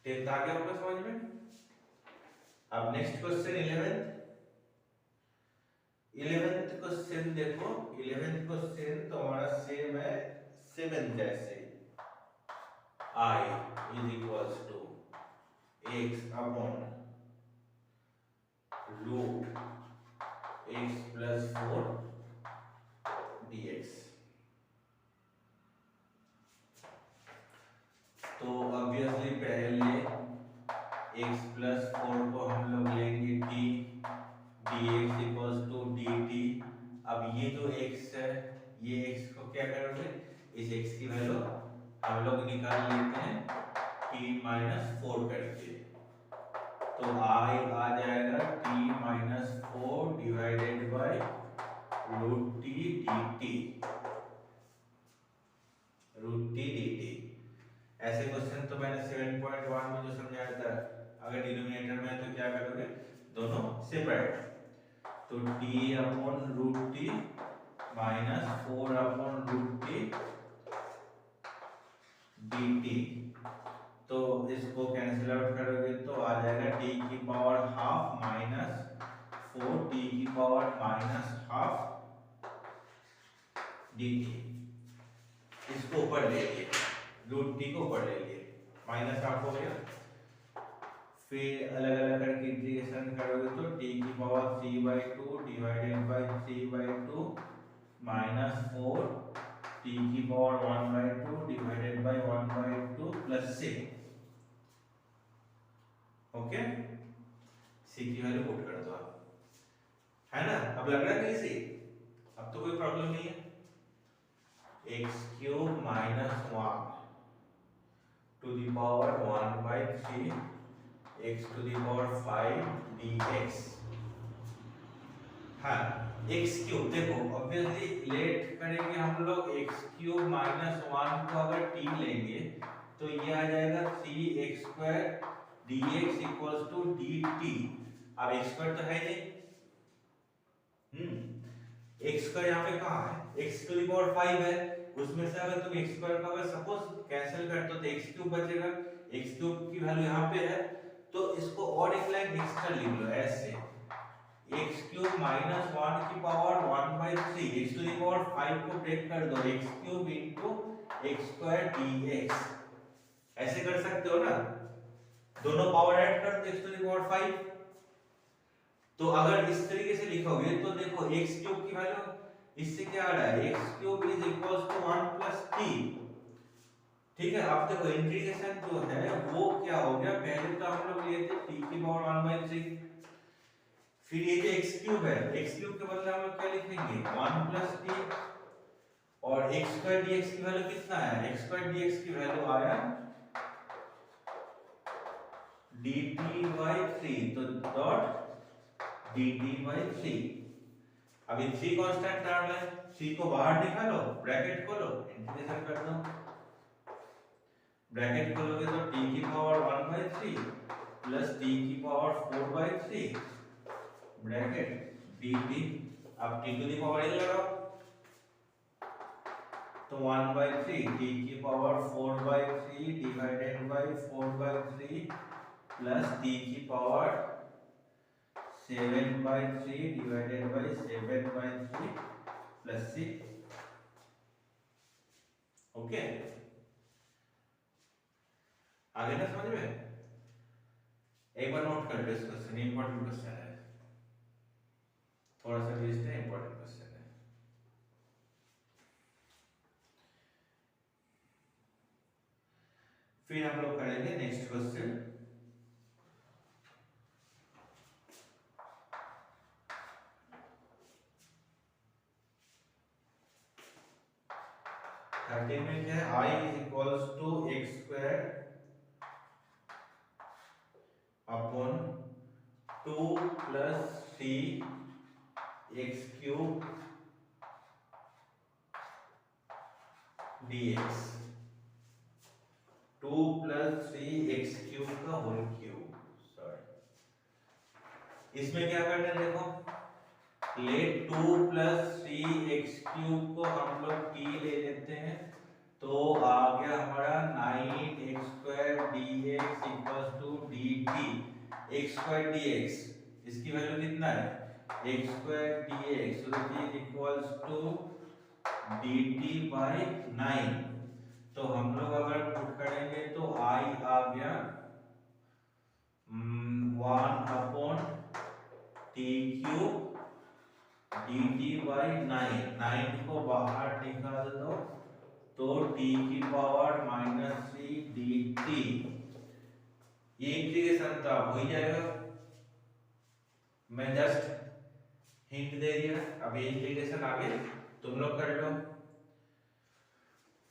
टेंथ आ गया होगा समझ में। अब नेक्स्ट क्वेश्चन 11th क्वेश्चन देखो, 11th क्वेश्चन तो हमारा सेम है 7 जैसे, i is equals to x upon root x plus 4 dx, तो ऑब्वियसली पहले x प्लस 4 को हम लोग लेंगे t dx equals to dt, अब ये जो x है ये x को क्या करोगे, इस x की वैल्यू हम लोग निकाल लेते हैं t माइनस 4 करके, तो i आ जाएगा t minus 4 divided by root t dt, root t dt। ऐसे क्वेश्चन तो मैंने 7.1 में जो समझाया था, अगर डिनोमिनेटर में है तो क्या करोगे, दोनों सेपरेट, तो t upon root t minus 4 upon root t dt, तो इसको कैंसिल आउट करोगे तो आ जाएगा t की पावर हाफ माइनस 4 t की पावर माइनस हाफ dt, इसको ऊपर ले लिए, रूट t को ऊपर ले लिए, माइनस हाफ हो गया, फिर अलग अलग करके इंटीग्रेशन करोगे तो t की power 3/2 divided by 3/2 minus 4 t की power 1/2 divided by 1/2 plus 6। Okay, c की वैल्यू पुट कर दो आप, है ना, अब लग रहा है कैसे, अब तो कोई प्रॉब्लम नहीं है, x cube minus 1 to the power 1/3 x to the power 5 dx, हाँ x क्यूब, देखो ऑब्वियसली लेट करेंगे हम लोग, x क्यूब माइनस 1 को अगर t लेंगे तो ये आ जाएगा 3x² dx equals to dt, अब x² तो है नहीं, x² यहाँ पे कहाँ है, x टू द पावर 5 है, उसमें से अगर तुम x² का अगर सपोज कैंसिल कर दो तो x क्यूब बचेगा, x क्यूब की वैल्यू यहाँ पे है, तो इसको और एक लाइन एक्स्ट्रा लिख लो ऐसे, x क्यूब माइनस 1 की power 1/3 x to the power 5 को ब्रेक कर दो, x cube into x² dx, ऐसे कर सकते हो ना, दोनों पावर ऐड कर दो x टू द पावर 5, तो अगर इस तरीके से लिखोगे तो देखो x क्यूब की वैल्यू इससे क्या आ रहा है, x cube is equals to 1 plus t, ठीक है। अब देखो इंटीग्रेशन जो है वो क्या हो गया, पहले तो हम लोग लिए थे t की पावर 1/3, फिर ये जो x क्यूब है, x क्यूब के बदले हम लोग क्या लिखेंगे 1 प्लस t, और x² dx की वैल्यू कितना है, x² dx की वैल्यू आया dt/3, तो डॉट dt/3, अभी 3 कांस्टेंट टर्म है, 3 को बाहर निकालो, ब्रैकेट खोलो, इंटीग्रेशन कर दो, ब्रैकेट खोलोगे तो t की पावर 1/3 प्लस t की पावर 4/3 ब्रैकेट dt, अब t to the power n लगाओ तो 1/3 t की power 4/3 divided by 4/3 plus t की power 7/3 divided by 7/3 plus 6। Okay, आगे ना समझ में, एक बार नोट कर लो इस क्वेश्चन, इंपॉर्टेंट क्वेश्चन है, थोड़ा सा ट्विस्ट है, इंपॉर्टेंट क्वेश्चन है। फिर हम लोग करेंगे नेक्स्ट क्वेश्चन। थर्टीन में क्या है, I is equals to x square upon 2 plus 3 x cube dx, 2 plus 3 x cube का होल क्यूब। सॉरी, इसमें क्या करना है देखो, लेट 2 प्लस 3 एक्स क्यूब को हम लोग t ले लेते हैं, तो आ गया हमारा 9 x square dx equals to dt, x square dx, इसकी वैल्यू कितना है, x square dx which is equals to dt by 9। तो हम लोग अगर पुट करेंगे तो i आ गया 1 upon t cube dt by 9, 9 को बाहर निकाल दो तो t की पावर -3 dt, ये इंटीग्रेशन तो अब हो ही जाएगा, मैं जस्ट हिंट दे दिया, अब ये इंटीग्रेशन आगे तुम लोग कर लो।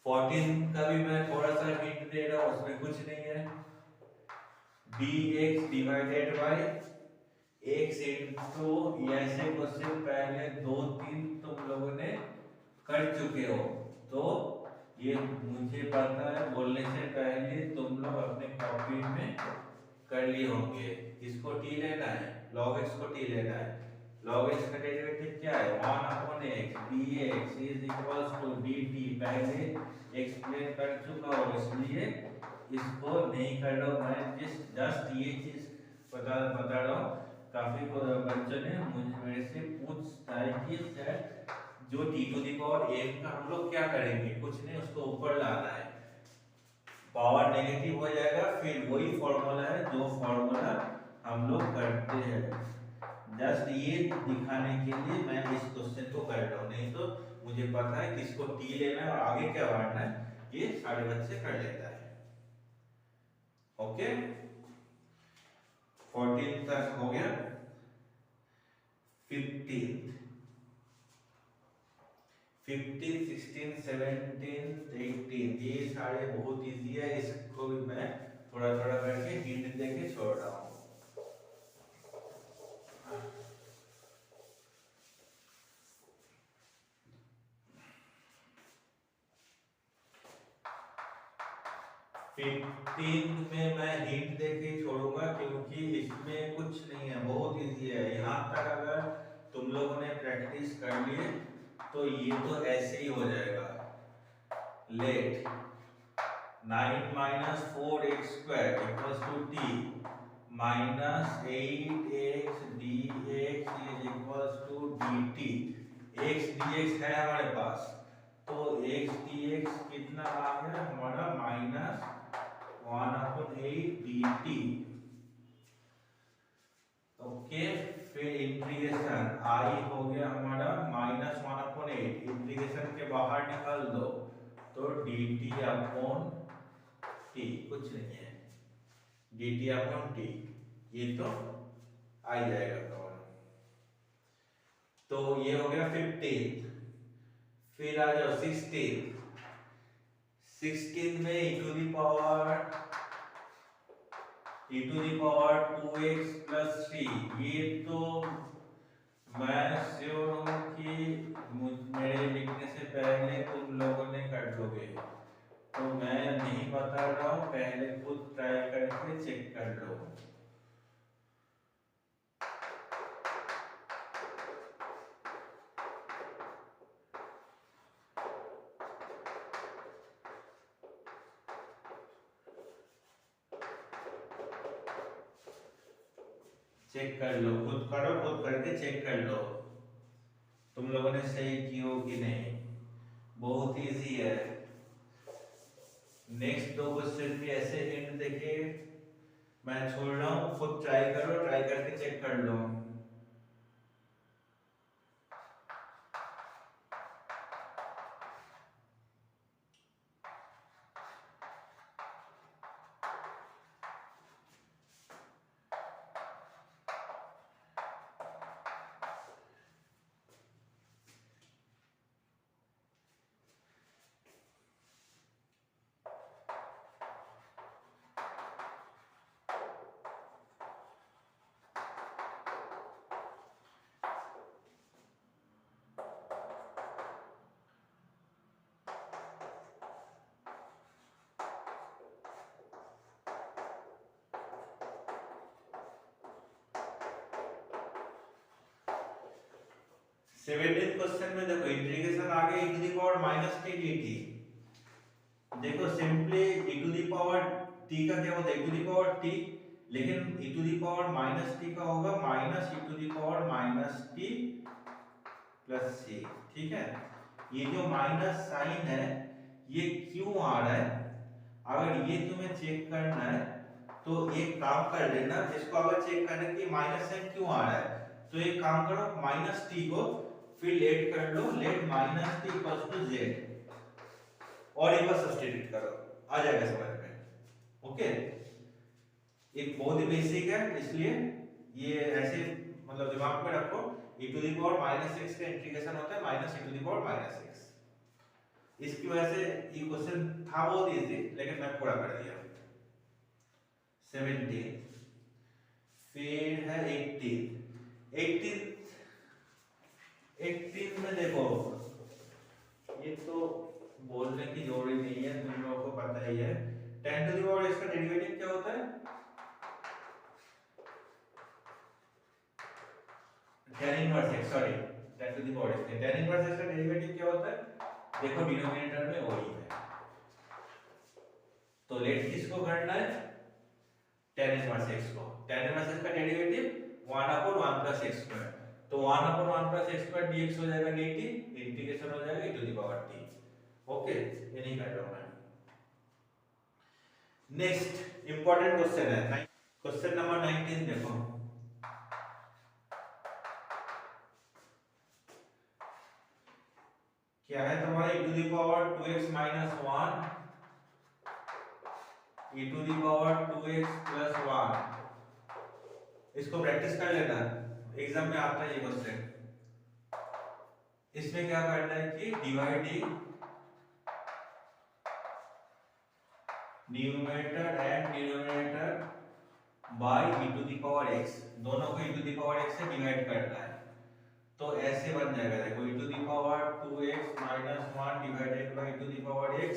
14 का भी मैं थोड़ा सा हिंट दे रहा हूँ, उसमें कुछ नहीं है, dx divided by x into, ऐसे क्वेश्चन पहले 2-3 तुम लोगों ने कर चुके हो, तो ये मुझे पता है बोलने से पहले तुम लोग अपने कॉपी में कर लिए होंगे। इसको t लेना है, log x को t लेना है, log x का डेरिवेटिव क्या है, 1 upon x dx is equals to dt, पहले एक्सप्लेन कर चुका हूं इसलिए इसको नहीं कर रहा हूं, मैं जस्ट ये चीज बता रहा हूं। काफी बच्चों ने मेरे से पूछता है कि सर जो t to the power n का हम लोग क्या करेंगे, कुछ नहीं, उसको ऊपर लाना है, पावर नेगेटिव हो जाएगा, फिर वही फॉर्मूला है जो फॉर्मूला हम लोग करते हैं, जस्ट ये दिखाने के लिए मैं इस क्वेश्चन को कर रहा हूं, नहीं तो मुझे पता है किसको t लेना है और आगे क्या बढ़ना है, ये सारे बच्चे कर लेता है। ओके, 14 तक हो गया, 15, 16, 17, 18 ये सारे बहुत इजी है, इसको भी मैं थोड़ा थोड़ा करके हिंट देके छोड़ रहा हूँ। फिफ्टीन में मैं हिंट देके छोड़ूंगा क्योंकि इसमें कुछ नहीं है, बहुत इजी है, यहाँ तक अगर तुम लोगों ने प्रैक्टिस कर लिए तो ये तो ऐसे ही हो जाएगा। Let 9 minus 4x square equals to t minus 8x dx is equals to dt, x dx है हमारे पास, तो x dx कितना आ गया हमारा माइनस 1/8 dt। ओके, फिर इंटीग्रेशन i हो गया हमारा माइनस 1/8, इंटीग्रेशन के बाहर निकाल दो तो dt अपॉन t, कुछ नहीं है, dt अपॉन t, ये तो आ जाएगा कॉमन। तो ये हो गया 15, फिर आ जाओ 16, 16 में e to the power 2x plus 3, ये तो मैं श्योर हूं कि मेरे लिखने से पहले तुम लोगों ने कर लोगे, तो मैं नहीं बता रहा हूं, पहले खुद ट्राई करके चेक कर लो। चेक कर लो, खुद करो, खुद करके चेक कर लो तुम लोगों ने सही किया कि नहीं, बहुत इजी है। नेक्स्ट 2 क्वेश्चन भी ऐसे हिंट देके मैं छोड़ रहा हूँ, खुद ट्राई करो, ट्राई करके चेक कर लो। 17th क्वेश्चन में देखो इंटीग्रेशन आ गया e to the power minus t dt। देखो simply e to the power t का क्या होता है e to the power t, लेकिन e to the power minus t का होगा minus e to the power minus t plus c। ठीक है, ये जो माइनस साइन है ये क्यों आ रहा है, अगर ये तुम्हें चेक करना है तो एक काम कर लेना, इसको अगर चेक करना कि माइनस साइन क्यों आ रहा है तो एक काम करो माइनस टी को फिर लेट कर लो, let minus t equals to z और एक बार सब्स्टिट्यूट करो, आ जाएगा समझ में। ओके, एक बहुत ही बेसिक है इसलिए ये ऐसे मतलब दिमाग में रखो, e to the power minus x का इंटीग्रेशन होता है minus e to the power minus x। इसकी वजह से ये क्वेश्चन था बहुत इजी लेकिन मैं पूरा कर दिया। 17 फिर है 18 में देखो ये तो बोलने की जरूरत नहीं है, तुम लोगों को पता ही है। 10 टू द पावर इसका डेरिवेटिव क्या होता है, tan inverse x, sorry 10 to the power x, tan inverse x का डेरिवेटिव क्या होता है, देखो डिनोमिनेटर में वही है, तो लेट किसको करना है tan इनवर्स x को, tan इनवर्स x का डेरिवेटिव 1/1 + x², तो 1/1 + x² dx हो जाएगा dt, इंटीग्रेशन हो जाएगा e to the power t। Okay, ये नहीं कर रहा हूं मैं। नेक्स्ट इंपॉर्टेंट क्वेश्चन है क्वेश्चन नंबर 19 देखो। क्या है तुम्हारा e to the power 2x - 1 e to the power 2x + 1। इसको प्रैक्टिस कर लेना, एग्जाम में आता है ये क्वेश्चन। इसमें क्या करना है कि dividing numerator and denominator by e to the power x, दोनों को e to the power x से डिवाइड करना है, तो ऐसे बन जाएगा देखो e to the power 2x - 1 divided by e to the power x,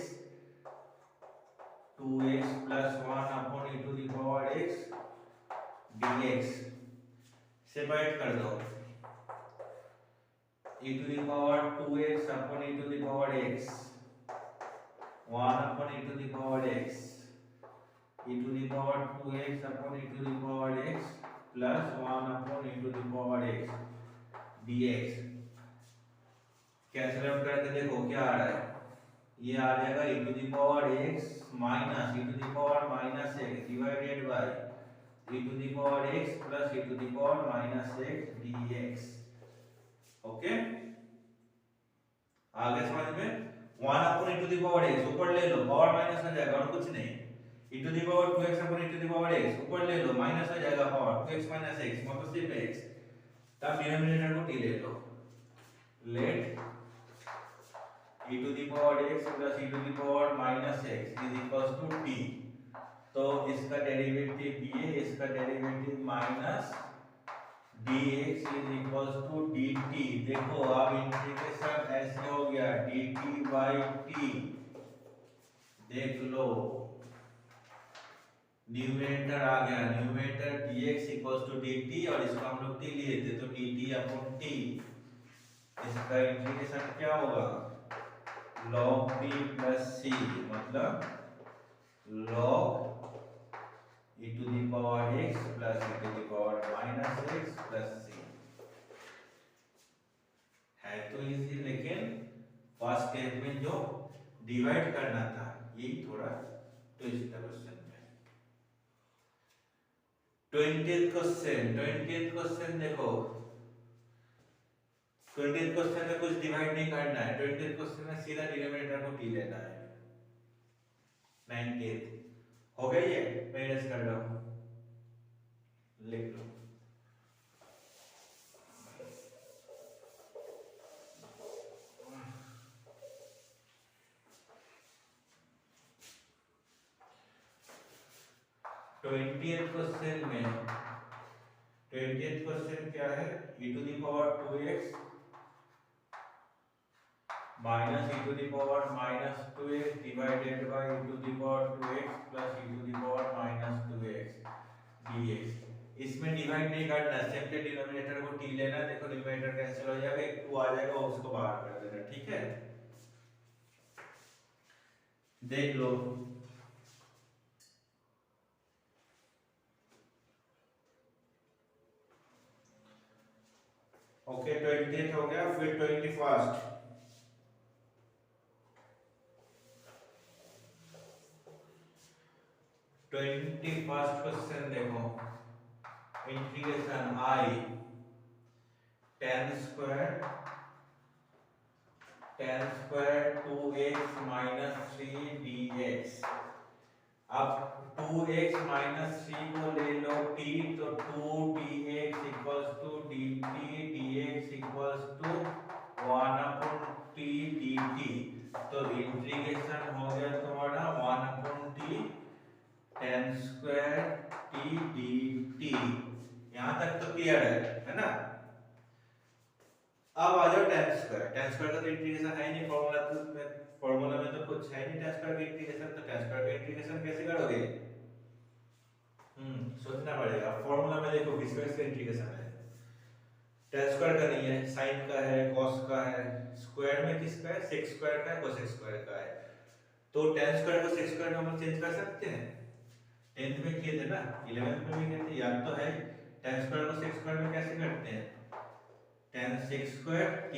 2x + 1 upon e to the power x dx। Separate कर दो e to the power 2x upon e to the power x, 1 upon e to the power x, e to the power 2x upon e to the power x plus 1 upon e to the power x dx। Cancel out करके देखो क्या आ रहा है, ये आ जाएगा e to the power x minus e to the power minus x divided by e to the power x plus e to the power minus x dx। Okay, आगे समझ में 1 upon e to the power x ऊपर ले लो, power minus हो जाएगा और कुछ नहीं, e to the power 2x upon e to the power x ऊपर ले लो, माइनस हो जाएगा पावर 2x - x मतलब सिर्फ x, तब डिनोमिनेटर को t ले लो, let e to the power x plus e to the power minus x is equals to t, तो इसका डेरिवेटिव ये, इसका derivative minus dx is equals to dt। देखो अब इंटीग्रेशन ऐसे हो गया dt बाय t, देख लो न्यूमरेटर आ गया, numerator dx equals to dt और इसको हम लोग t लिए थे तो dt अपॉन t, इसका इंटीग्रेशन क्या होगा log t प्लस c, मतलब log e to the power x plus e to the power minus x plus c। है तो इजी, लेकिन फर्स्ट स्टेप में जो डिवाइड करना था यही थोड़ा ट्विस्ट था क्वेश्चन में। 20th क्वेश्चन देखो, 20th क्वेश्चन में कुछ डिवाइड नहीं करना है, 20th क्वेश्चन में सीधा डिनोमिनेटर को t लेना है। 19th हो गई है, मैं इरेज कर रहा हूं, लिख लो। ट्वेंटियथ क्वेश्चन क्या है, e to the power 2x minus e to the power minus 2x divided by e to the power 2x plus e to the power minus 2x dx। इसमें डिवाइड नहीं करना, simply denominator को T लेना, देखो denominator cancel हो जाएगा, एक 2 आ जाएगा, उसको बाहर कर देना, ठीक है। देख लो ओके 20th हो गया, फिर 21st 21st क्वेश्चन देखो, इंटीग्रेशन आई tan square 2x minus 3 dx। अब 2x माइनस 3 को ले लो t, तो 2dx equals to dt, dx equals to 1/t dt। तो इंटीग्रेशन हो गया तुम्हारा 1/t tan square t dt। यहां तक तो क्लियर है ना। अब आ जाओ tan स्क्वायर का तो इंटीग्रेशन है ही नहीं, फॉर्मूला में तो कुछ है नहीं tan स्क्वायर का इंटीग्रेशन, तो tan स्क्वायर का इंटीग्रेशन कैसे करोगे? सोचना पड़ेगा। फॉर्मूला में देखो किस स्क्वायर का इंटीग्रेशन है, tan स्क्वायर का नहीं है, sin का है, cos का है, स्क्वायर में किसका है? sec स्क्वायर का है, cos स्क्वायर का है। तो tan स्क्वायर को sec स्क्वायर में हम चेंज कर सकते हैं, 10th में किए थे ना, 11th में भी किए थे, याद तो है। tan स्क्वायर को sec स्क्वायर में कैसे करते हैं? tan sec square t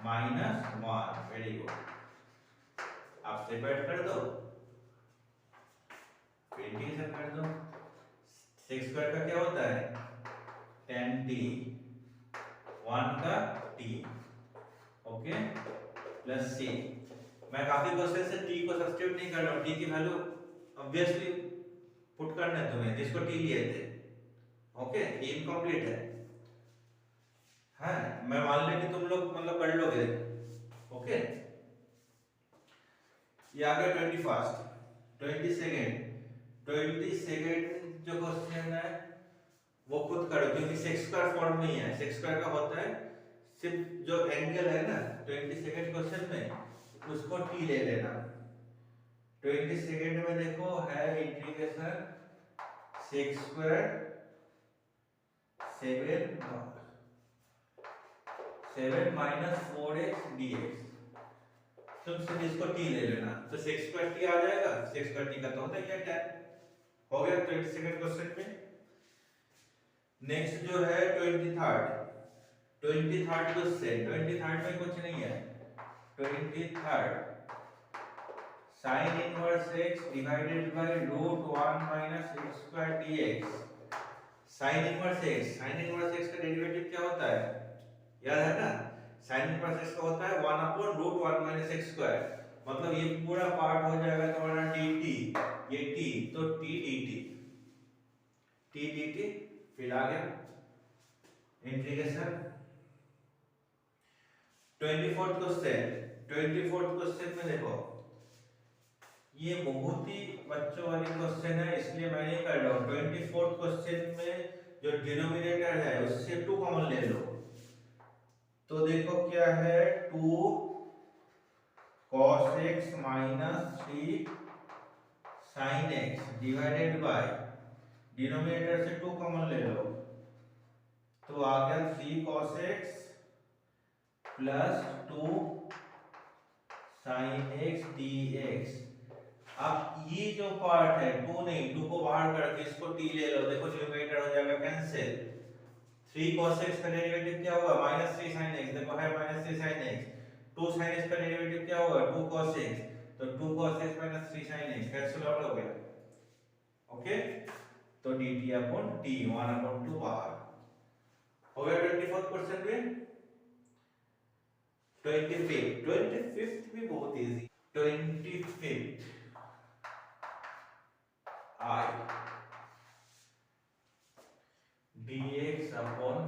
minus 1, very good. आप सेपरेट कर दो, इंटीग्रेशन कर दो। sec स्क्वायर का क्या होता है? tan t 1 का t, ओके, प्लस c। मैं काफी क्वेश्चन से t को सब्स्टिट्यूट नहीं कर रहा हूं, t की वैल्यू ऑब्वियसली पुट करना है तुम्हें, जिसको t लिए थे, ओके, ये इनकम्प्लीट है। हाँ, मैं मान लें कि तुम लोग मतलब पढ़ लोगे, ओके। ये आ गया 21st 22nd जो क्वेश्चन है वो खुद करो, क्योंकि सेक स्क्वायर फॉर्म में ही है। सेक स्क्वायर का होता है सिर्फ जो एंगल है ना 22nd क्वेश्चन में, उसको टी ले लेना। 22nd में देखो है integration sec square 7 minus 4x dx, तुम सिर्फ इसको t ले लेना, तो sec स्क्वायर t आ जाएगा। sec स्क्वायर t का तो होता ही है tan। हो गया 22nd क्वेश्चन में। नेक्स्ट जो है 23rd क्वेश्चन, 23rd में कुछ नहीं है। 23rd sin inverse x divided by root 1 minus x square dx। sin inverse x का डेरिवेटिव क्या होता है, याद है ना? sin इनवर्स x का होता है 1 upon root 1 minus x square, मतलब ये पूरा पार्ट हो जाएगा तुम्हारा dt, ये t, तो t dt फिर आ गया इंटीग्रेशन। 24th क्वेश्चन में देखो, ये बहुत ही बच्चों वाली क्वेश्चन है, इसलिए मैं नहीं कर रहा हूं। 24th क्वेश्चन में जो डिनोमिनेटर है उससे 2 कॉमन ले लो, तो देखो क्या है, 2 cos x minus 3 sin x divided bye, denominator से 2 कॉमन ले लो, तो आ गया 3 cos x plus 2 sin x dx। अब ये जो पार्ट है 2 नहीं, 2 को बाहर करके इसको t ले लो, देखो डिनोमिनेटर हो जाएगा कैंसिल। 3 cos x का डेरिवेटिव क्या होगा? माइनस 3 sin x, देखो है minus 3 sin x। 2 sin x का डेरिवेटिव क्या होगा? 2 cos x, तो 2 cos x minus 3 sin x cancel out हो गया, ओके। तो dt अपॉन t 1/2 बाहर हो गया। 24th क्वेश्चन में 25th भी बहुत इजी। 25th I dx अपॉन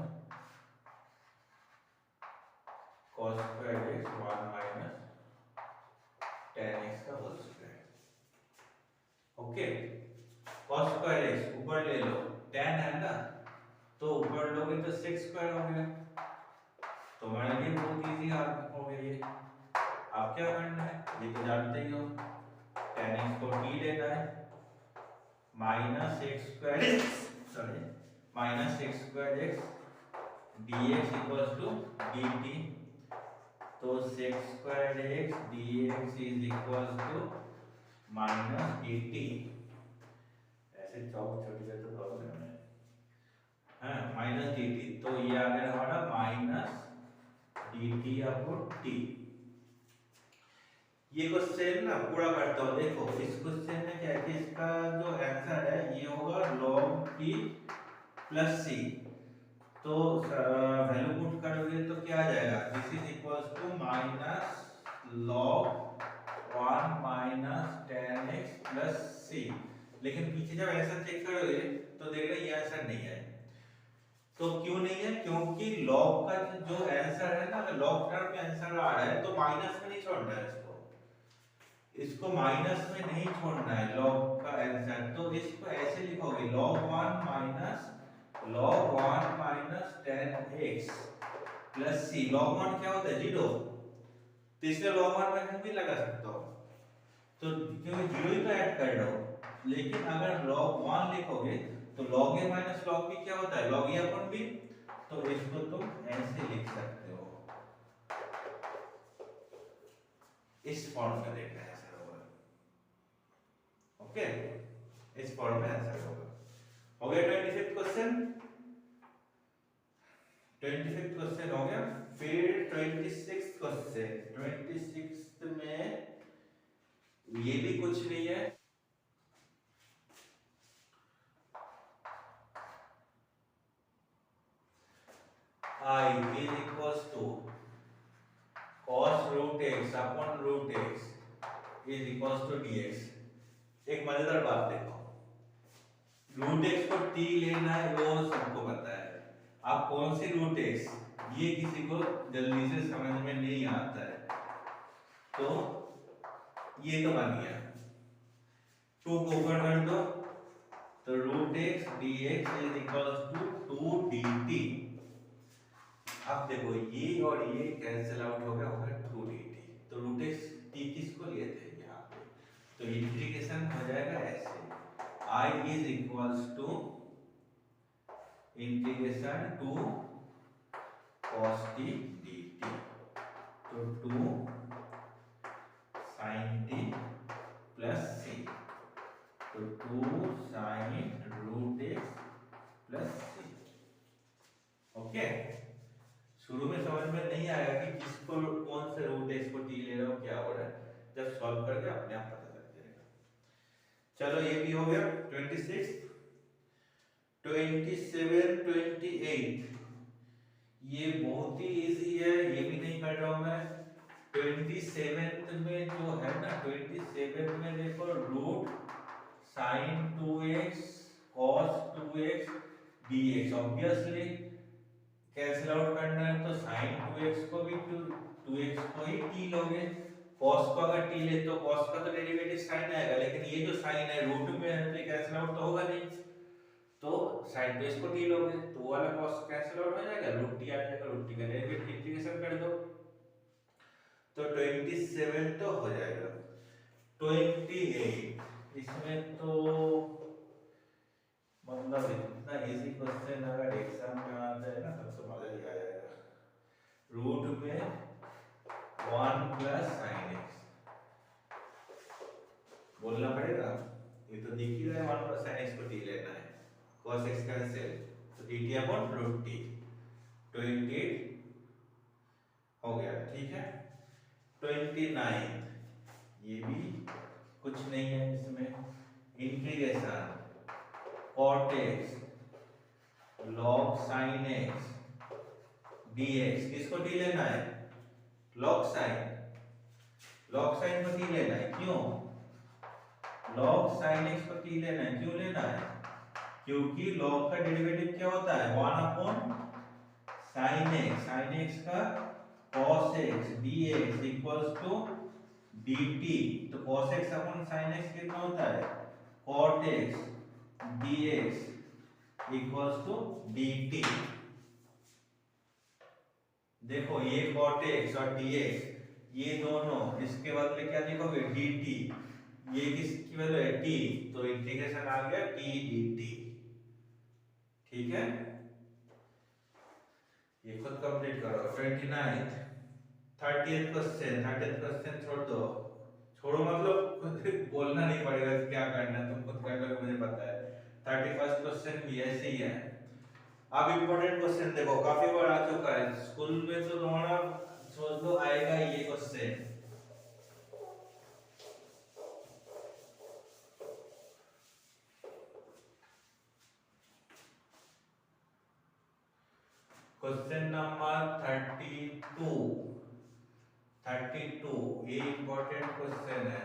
cos square x 1 minus tan x का whole square, okay. cos square x ऊपर ले लो, tan है ना, तो ऊपर लोगे तो sec स्क्वायर हो गया। तुम्हारे लिए बहुत इजी हो गया ये। आप क्या करना है, ये तो जानते ही हो, tan x को t लेना है माइनस x स्क्वायर, sorry minus x square x d x equals to d t. तो sec square x d x is equals to minus d t. ऐसे चौक छोटी कर तो प्रॉब्लम है। हाँ माइनस डी टी, तो ये आ गया हमारा minus d T upon T. ये क्वेश्चन ना पूरा करता हूँ। देखो इस क्वेश्चन में क्या है कि इसका जो आंसर है ये होगा log t प्लस सी। तो वैल्यू पुट करोगे तो क्या आ जाएगा, this is equals to minus log 1 minus tan x plus c. लेकिन पीछे जब ऐसा चेक करोगे तो देख रहे ये आंसर नहीं है। तो क्यों नहीं है, क्योंकि log का जो आंसर है ना, log टर्म में आंसर आ रहा है तो माइनस में नहीं छोड़ना है इसको माइनस में नहीं छोड़ना है log का आंसर। तो इसको ऐसे लिखोगे log 1 minus tan x plus c। log 1 क्या होता है, 0। तो इसलिए log 1 में कहीं भी लगा सकता हो, तो क्योंकि 0 ही तो ऐड कर रहा हो। लेकिन अगर log 1 लिखोगे तो log a minus log b क्या होता है, log a अपॉन b। तो इसको तुम ऐसे लिख सकते हो, इस फॉर्म में देखना है आंसर होगा। ओके, इस फॉर्म में आंसर होगा। हो गया 25th क्वेश्चन। 25th क्वेश्चन हो गया। फिर 26th क्वेश्चन। 26th में ये भी कुछ नहीं है, I is equals to cos root x upon root x is equals to dx। एक मजेदार बात देखो, रूट एक्स को t लेना है वो सबको पता है। अब कौन सी रूट एक्स, ये किसी को जल्दी से समझ में नहीं आता है, तो ये तो बन गया, 2 को ऊपर कर दो तो root x d x is equals to 2 dt। अब देखो ये और ये कैंसिल आउट हो गया, होगा 2 dt। तो रूट एक्स t किसको लिए थे यहाँ पे, तो इंटीग्रेशन हो जाएगा ऐसे, I is equals to integration 2 cos t dt। तो 2 sin t प्लस c। तो 2 sin root x plus c। Okay, शुरू में समझ में नहीं आएगा कि किसको कौन से रूट एक्स को t ले रहा हूँ, क्या हो रहा है। जब सॉल्व करके अपने आप पता लग जाएगा। चलो ये भी हो गया। 26, 27, 28 ये बहुत ही इजी है, ये भी नहीं कर रहा हूं मैं। 27 में जो है ना, 27 में देखो root sin 2x cos 2x dx। Obviously cancel out करना है तो sin 2x को भी 2x को ही t लोगे, cos को अगर t ले तो cos का तो डेरिवेटिव sin आएगा, लेकिन ये जो sin है रूट में है तो कैंसिल आउट तो होगा नहीं। तो sin 2x को t लोगे तो वो वाला cos कैंसिल आउट हो जाएगा, रूट t आ जाएगा, रूट t का डेरिवेटिव इंटीग्रेशन कर दो तो 27 तो हो जाएगा। 28 इसमें तो मतलब इतना इजी क्वेश्चन अगर एग्जाम में आ जाए ना तब तो मजा ही आ जाएगा। रूट में 1 प्लस sin x बोलना पड़ेगा, ये तो दिख ही रहा है 1 प्लस sin x को t लेना है, cos x कैंसिल तो dt अपॉन रूट t। 28 हो गया, ठीक है। 29 ये भी कुछ नहीं है, इसमें integration cot x log sin x dx। किसको t लेना है, log sin को t लेना है। क्यों log sin x को t लेना है, क्यों लेना है, क्योंकि log का डेरिवेटिव क्या होता है 1 अपॉन sin x का cos x dx equals to dt। तो cos x upon sin x कितना होता है, cot x dx equals to dt। देखो ये cot x और dx ये दोनों, इसके बदले क्या लिखोगे dt, ये किसकी वैल्यू है t, तो इंटीग्रेशन आ गया t dt। ठीक है, ये खुद कंप्लीट करो। 29th 30th क्वेश्चन छोड़ दो, छोड़ो मतलब खुद बोलना नहीं पड़ेगा कि क्या करना है, तुम खुद कर लोगे, मुझे पता है। 31st क्वेश्चन भी ऐसे ही है। अब इंपॉर्टेंट क्वेश्चन देखो, काफी बार आ चुका है स्कूल में, तो तुम्हारा सोच लो आएगा ये क्वेश्चन। क्वेश्चन नंबर 32 ये इंपॉर्टेंट क्वेश्चन है।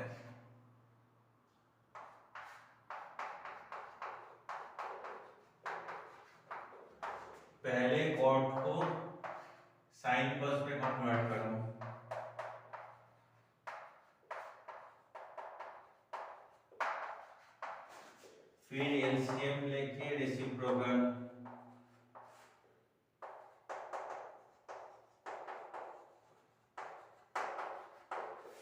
पहले कॉट को साइन कॉस में कन्वर्ट करो, फिर एलसीएम लेके रेसिप्रोकल,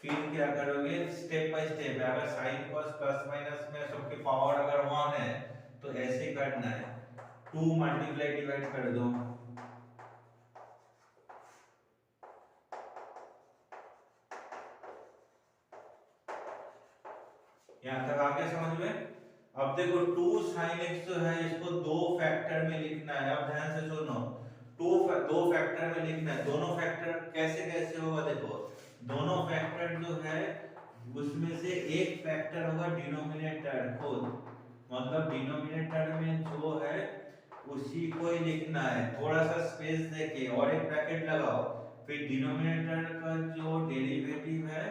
फिर क्या करोगे स्टेप बाय स्टेप। अगर साइन कॉस प्लस माइनस में सबके पावर अगर 1 है तो ऐसे करना है, 2 मल्टीप्लाई डिवाइड कर दो, यहां तक आ गया समझ में। अब देखो 2 sin x जो है इसको दो फैक्टर में लिखना है। अब ध्यान से सुनो, दो फैक्टर में लिखना है। दोनों फैक्टर कैसे कैसे होगा देखो, दोनों फैक्टर जो है उसमें से एक फैक्टर होगा डिनोमिनेटर खुद, मतलब डिनोमिनेटर में जो है उसी को ही लिखना है। थोड़ा सा स्पेस देके और एक ब्रैकेट लगाओ, फिर डिनोमिनेटर का जो डेरिवेटिव है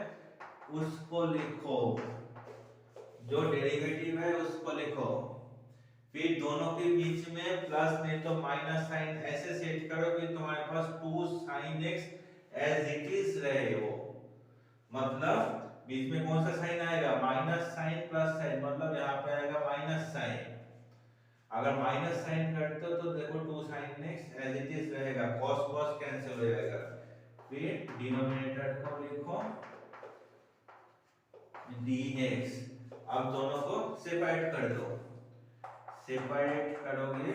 उसको लिखो, जो डेरिवेटिव है उसको लिखो, फिर दोनों के बीच में प्लस नहीं तो माइनस साइन ऐसे सेट करो कि तुम्हारे पास 2 sin x as it is रहे हो। मतलब बीच में कौन सा साइन आएगा, माइनस साइन प्लस साइन, मतलब यहाँ पे आएगा माइनस साइन। अगर माइनस साइन करते हो तो देखो 2 sin x as it is रहेगा, cos cos कैंसिल हो जाएगा, फिर डिनोमिनेटर को लिखो dx। अब दोनों को सेपरेट कर दो, सेपरेट करोगे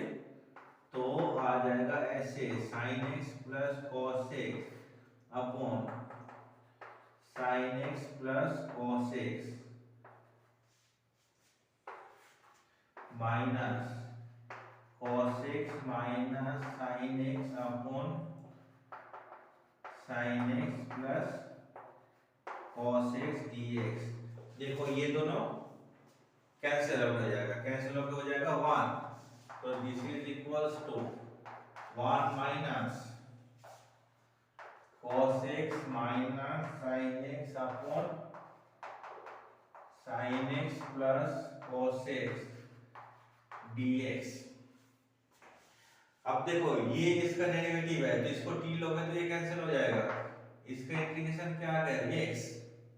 तो आ जाएगा ऐसे sin x plus cos x upon sin x plus cos x minus cos x minus sin x upon sin x plus cos x dx। देखो ये दोनों कैंसिल आउट हो जाएगा, कैंसिल आउट हो जाएगा 1, तो this is equals to 1 minus cos x minus sin x upon sin x plus cos x dx। अब देखो ये इसका डेरिवेटिव है तो इसको t लोगे तो ये कैंसिल हो जाएगा, इसका इंटीग्रेशन क्या आ गया x,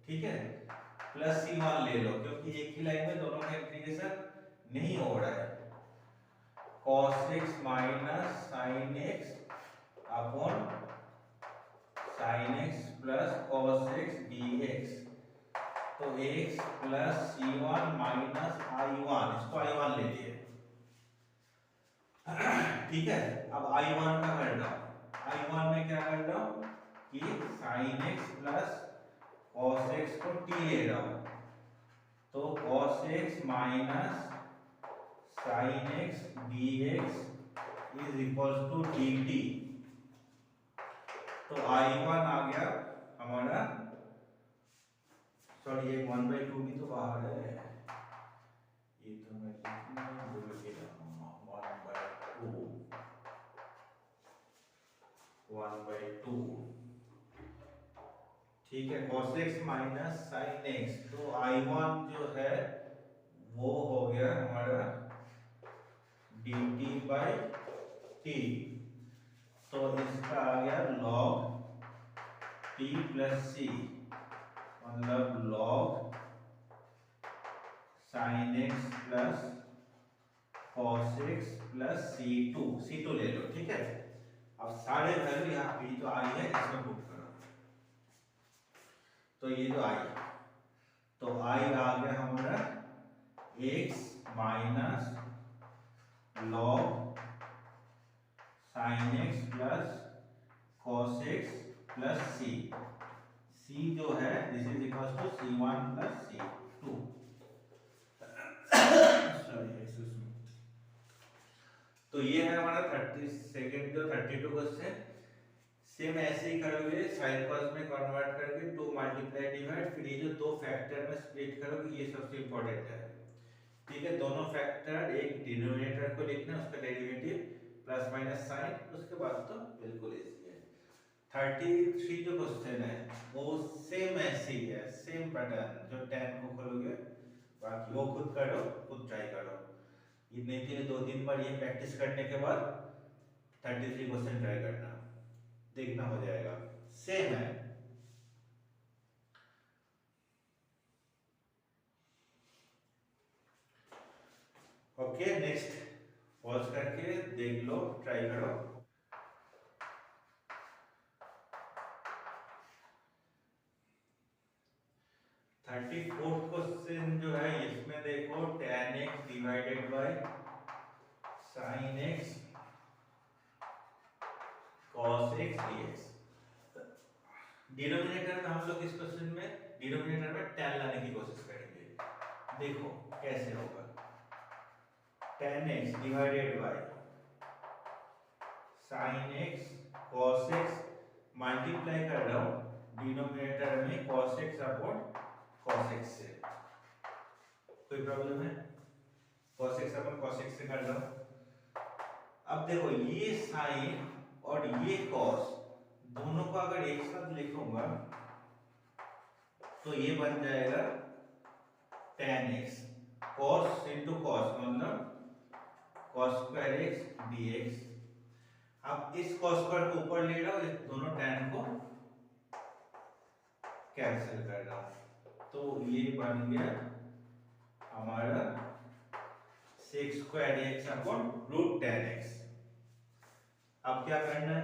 ठीक है, प्लस c1 ले लो क्योंकि एक ही लाइन में दोनों का इंटीग्रेशन नहीं हो रहा है। cos x minus sin x upon sin x plus cos x dx, तो x plus c1 minus i1, इसको i1 ले लिए, ठीक है। अब i1 का कर लो, i1 में क्या कर लो कि sin x plus cos x को t ले रहा हूं, तो cos x minus sin x dx is equals to dt। तो i1 आ गया हमारा, सॉरी ये 1/2 भी तो बाहर है, ये तो मैं लिखना भूल गया, 1/2, ठीक है। cos x minus sin x, तो i1 जो है वो हो गया हमारा dt बाई t, तो इसका आ गया log t प्लस c, मतलब log sin x plus cos x plus c2 ले लो, ठीक है। अब सारे वैल्यू यहाँ पे तो आई है, इसमें पुट करो, तो ये तो आई, तो आई आ गया हमारा x minus log sine x plus cos x plus c, c जो है this is equal to c1 plus c2। Sorry excuse me. तो ये है हमारा 32 जो 32 क्वेश्चन। सेम ऐसे ही करोगे साइन कॉस में कन्वर्ट करके 2 मल्टीप्लाई डिवाइड, फिर ये जो दो फैक्टर में स्प्लिट करोगे, ये सबसे इंपॉर्टेंट है। ठीक है, दोनों फैक्टर, एक डिनोमिनेटर को लिखना है उसका डेरिवेटिव प्लस माइनस साइन, उसके बाद तो बिल्कुल इजी है। 33 जो क्वेश्चन है वो सेम ऐसे ही है, सेम पैटर्न, जो 10 को खोलोगे बाकी वो खुद करो, खुद ट्राई करो। ये नहीं तो 2-3 बार ये प्रैक्टिस करने के बाद 33 क्वेश्चन ट्राई करना, देखना हो जाएगा, सेम है। ओके नेक्स्ट, पॉज करके देख लो, ट्राई करो। थर्टी फोर्थ क्वेश्चन जो है इसमें देखो tan x divided bye sin x cos x dx। Denominator में हम लोग इस क्वेश्चन में डिनोमिनेटर में tan लाने की कोशिश करेंगे। देखो कैसे होगा, tan x divided bye sin x cos x, multiply कर रहा हूं डिनोमिनेटर में cos x upon cos x से। कोई प्रॉब्लम है? cos x अपन cos x से कर रहा हूं। अब देखो ये साइन और ये cos दोनों को अगर एक साथ लिखूंगा तो ये बन जाएगा tan x, cos into cos मतलब cos स्क्वायर x dx। अब इस cos स्क्वायर को ऊपर ले रहा हूं, इस दोनों tan को कैंसिल कर रहा हूं, तो ये बन गया हमारा sec square x upon root tan x। अब क्या करना है,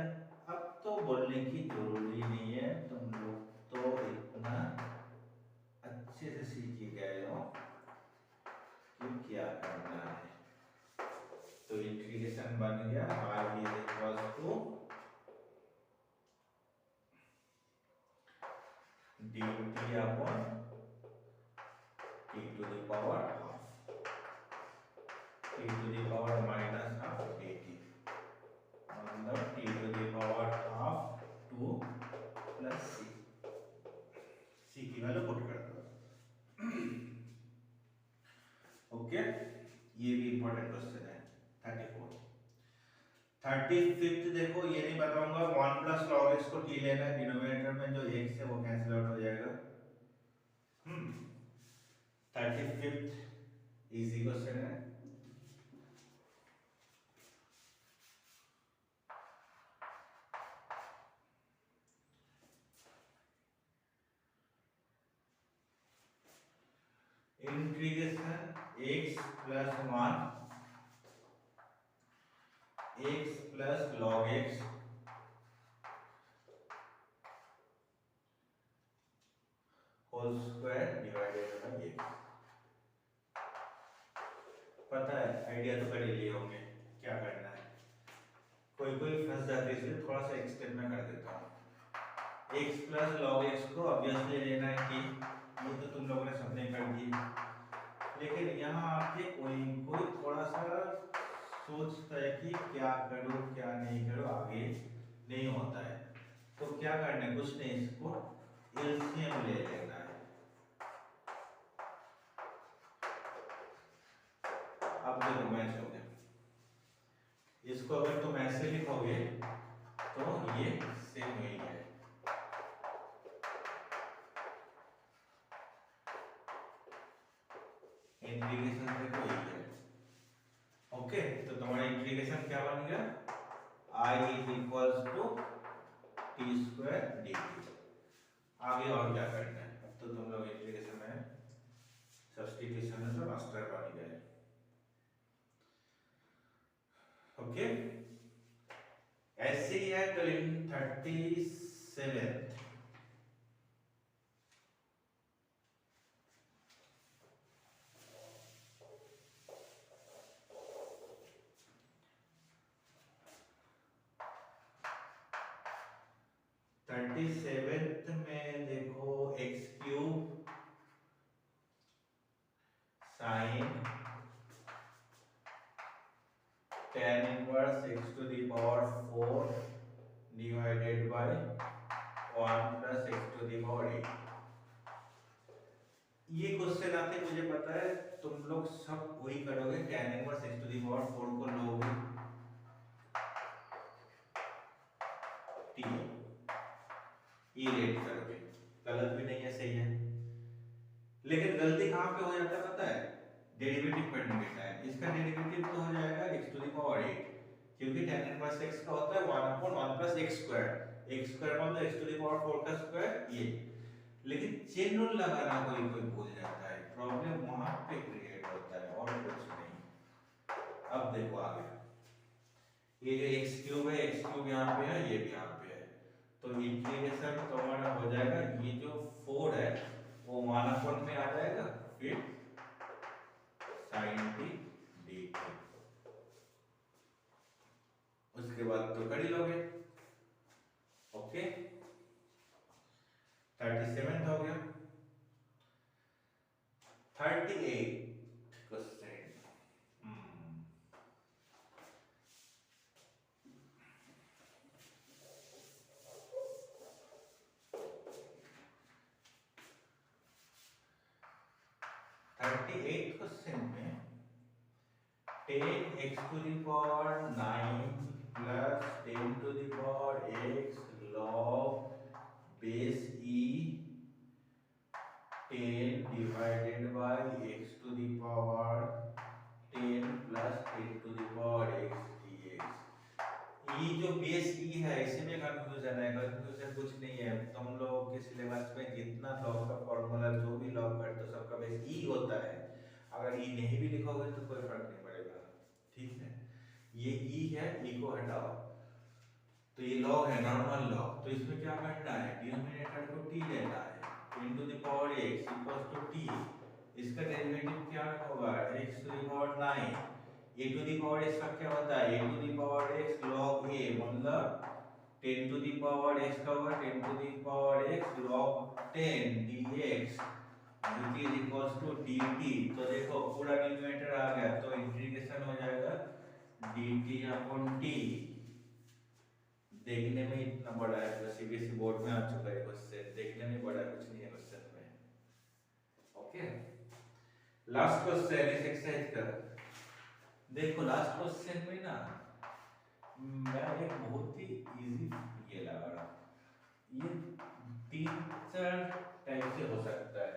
अब तो बोलने की जरूरी नहीं है, तुम लोग तो इतना अच्छे से सीख ही गए हो कि क्या करना है। तो इंटीग्रेशन बन गया r is equal to dt upon t to the power half, t to the power minus half dt, मतलब t to the power half 2 plus c की वैल्यू पुट कर दो। ओके, ये भी इंपॉर्टेंट क्वेश्चन है 34। 35th देखो, ये नहीं बताऊंगा, 1 प्लस log x को t लेना है, डिनोमिनेटर में जो x है वो कैंसिल आउट हो जाएगा। 35th इजी क्वेश्चन है। Integration x plus 1 x plus log x whole square divided by x। पता है, आइडिया तो कर ही लिए होंगे क्या करना है। कोई कोई फंस जाते हैं, इसलिए थोड़ा सा एक्सटेंड में कर देता हूँ। x प्लस log x को ऑब्वियसली लेना है कि ये तो तुम लोगों ने सबने कर दी, लेकिन यहाँ आके कोई कोई थोड़ा सा सोचता है कि क्या करूँ क्या नहीं करूँ, आगे नहीं होता है। तो क्या करना है, कुछ नहीं, इसको एलसीएम ले लेना है। अब देखो मैच हो गया, इसको अगर तुम ऐसे लिखोगे तो ये सेम ही है। इंटीग्रेशन से कोई है। ओके, तो तुम्हारा इंटीग्रेशन क्या बन गया, i is equals to T square dt। आगे और क्या करना है, अब तो तुम लोग इंटीग्रेशन में सब्स्टिट्यूशन में तो मास्टर बन गए। ओके, ऐसे ही है तो इन 37 35 37th में देखो x cube sine tan inverse x to the power 4 divided by 1 plus x to the power 8। ये क्वेश्चन आते मुझे पता है तुम लोग सब वही करोगे, tan inverse x to the power 4 को लोगे t e रेट करोगे, गलत भी नहीं है सही है। लेकिन गलती कहाँ पे हो जाता है पता है, डेरिवेटिव करने के टाइम। इसका डेरिवेटिव तो हो जाएगा x टू द पावर 8, क्योंकि tan इनवर्स x का होता है 1/1 plus x square, x square मतलब x टू द पावर 4 का स्क्वायर ये। लेकिन चेन रूल लगाना कोई कोई भूल जाता है, प्रॉब्लम वहां पे क्रिएट होता है और कुछ नहीं। अब देखो आगे, ये जो x क्यूब है, x क्यूब यहाँ पे है, ये भी यहाँ पे है, तो इंटीग्रेशन तुम्हारा हो जाएगा, ये जो 4 है वो 1/1 में आ जाएगा, फिर sin t dt, उसके बाद तो कर ही लोगे। ओके 37 हो गया। 38 क्वेश्चन, क्वेश्चन में 10x to the power 9 plus 10 to the power x log base e 10 divided by x to the power 10 plus 10 to the power x dx। ये जो बेस e है इसमें कंफ्यूजन है, कंफ्यूजन कुछ नहीं है। तुम लोगों के सिलेबस में जितना लॉग का फॉर्मूला जो भी लॉग करते हो सबका बेस e होता है, अगर e नहीं भी लिखोगे तो कोई फर्क नहीं पड़ेगा, ठीक है। ये e है, e को हटाओ, तो ये log है नॉर्मल log, तो इसमें क्या करना है, डिनोमिनेटर को t लेना है, into the power x equals to t, इसका डेरिवेटिव क्या होगा, x to the power 9, a to the power x का क्या होता है, a to the power x log a, मतलब 10 to the power x का होगा 10 to the power x log 10 dx which is equals to dt। तो देखो पूरा डिनोमिनेटर आ गया, तो इंटीग्रेशन हो जाएगा dt अपॉन t। देखने में इतना बड़ा है, तो सीबीएसई बोर्ड में आ चुका है क्वेश्चन, देखने में बड़ा कुछ नहीं है क्वेश्चन में। ओके लास्ट क्वेश्चन इस एक्सरसाइज का देखो। लास्ट क्वेश्चन में ना मैं एक बहुत ही इजी ये लगा रहा, ये 3-4 टाइप से हो सकता है,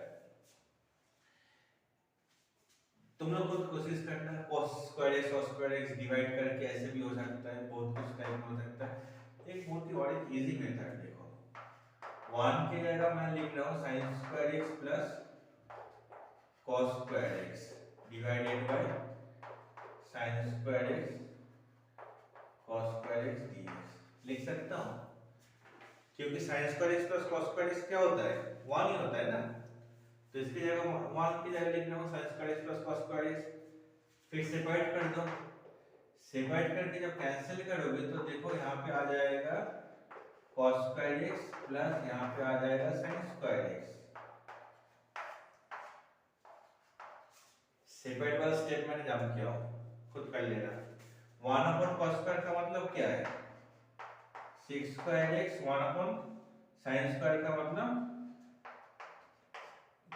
तुम लोग खुद कोशिश करना। cos square x cos square x divide करके ऐसे भी हो सकता है, बहुत कुछ टाइप में हो सकता है। एक बहुत ही और एक इजी मेथड देखो, 1 की जगह मैं लिख रहा हूँ sin square x plus cos square x divided bye sin square x cos square x dx लिख सकता हूँ, क्योंकि sin square x plus cos square x क्या होता है, 1 ही होता है ना। तो इसकी जगह 1 की जगह लिख रहा हूँ sin square x plus cos square x, फिर सेपरेट कर दो, सेपरेट करके जब कैंसिल करोगे तो देखो यहाँ पे आ जाएगा cos स्क्वायर x प्लस यहाँ पे आ जाएगा sin स्क्वायर x। सेपरेट वाला स्टेप मैंने जम किया हूँ, खुद कर लेना। 1 अपॉन cos स्क्वायर का मतलब क्या है, sec square x, 1 upon sin square का मतलब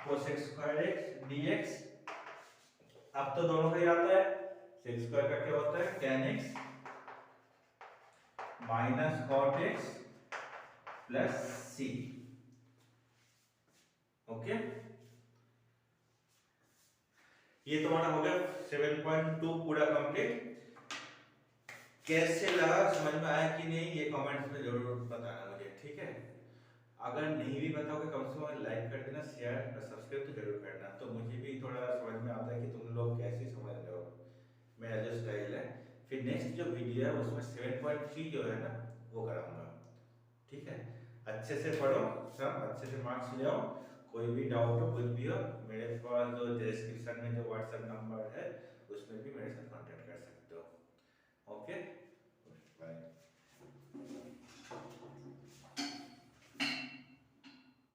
cosec स्क्वायर x dx। अब तो दोनों का ही आता है, sec स्क्वायर का क्या होता है tan x minus cot x plus c। Okay ये तुम्हारा हो गया 7.2 पूरा कंप्लीट। कैसे लगा, समझ में आया कि नहीं, ये कमेंट्स में जरूर बताना मुझे, ठीक है। अगर नहीं भी बताओगे कम से कम लाइक कर देना, शेयर और सब्सक्राइब तो जरूर करना, तो मुझे भी थोड़ा समझ में आता है कि तुम लोग कैसे समझ रहे हो, मेरा जो स्टाइल है। फिर नेक्स्ट जो वीडियो है उसमें 7.3 जो है ना वो कराऊंगा, ठीक है। अच्छे से पढ़ो, सब अच्छे से मार्क्स ले आओ। कोई भी डाउट हो कुछ भी हो, मेरे पास जो डिस्क्रिप्शन में जो व्हाट्सएप नंबर है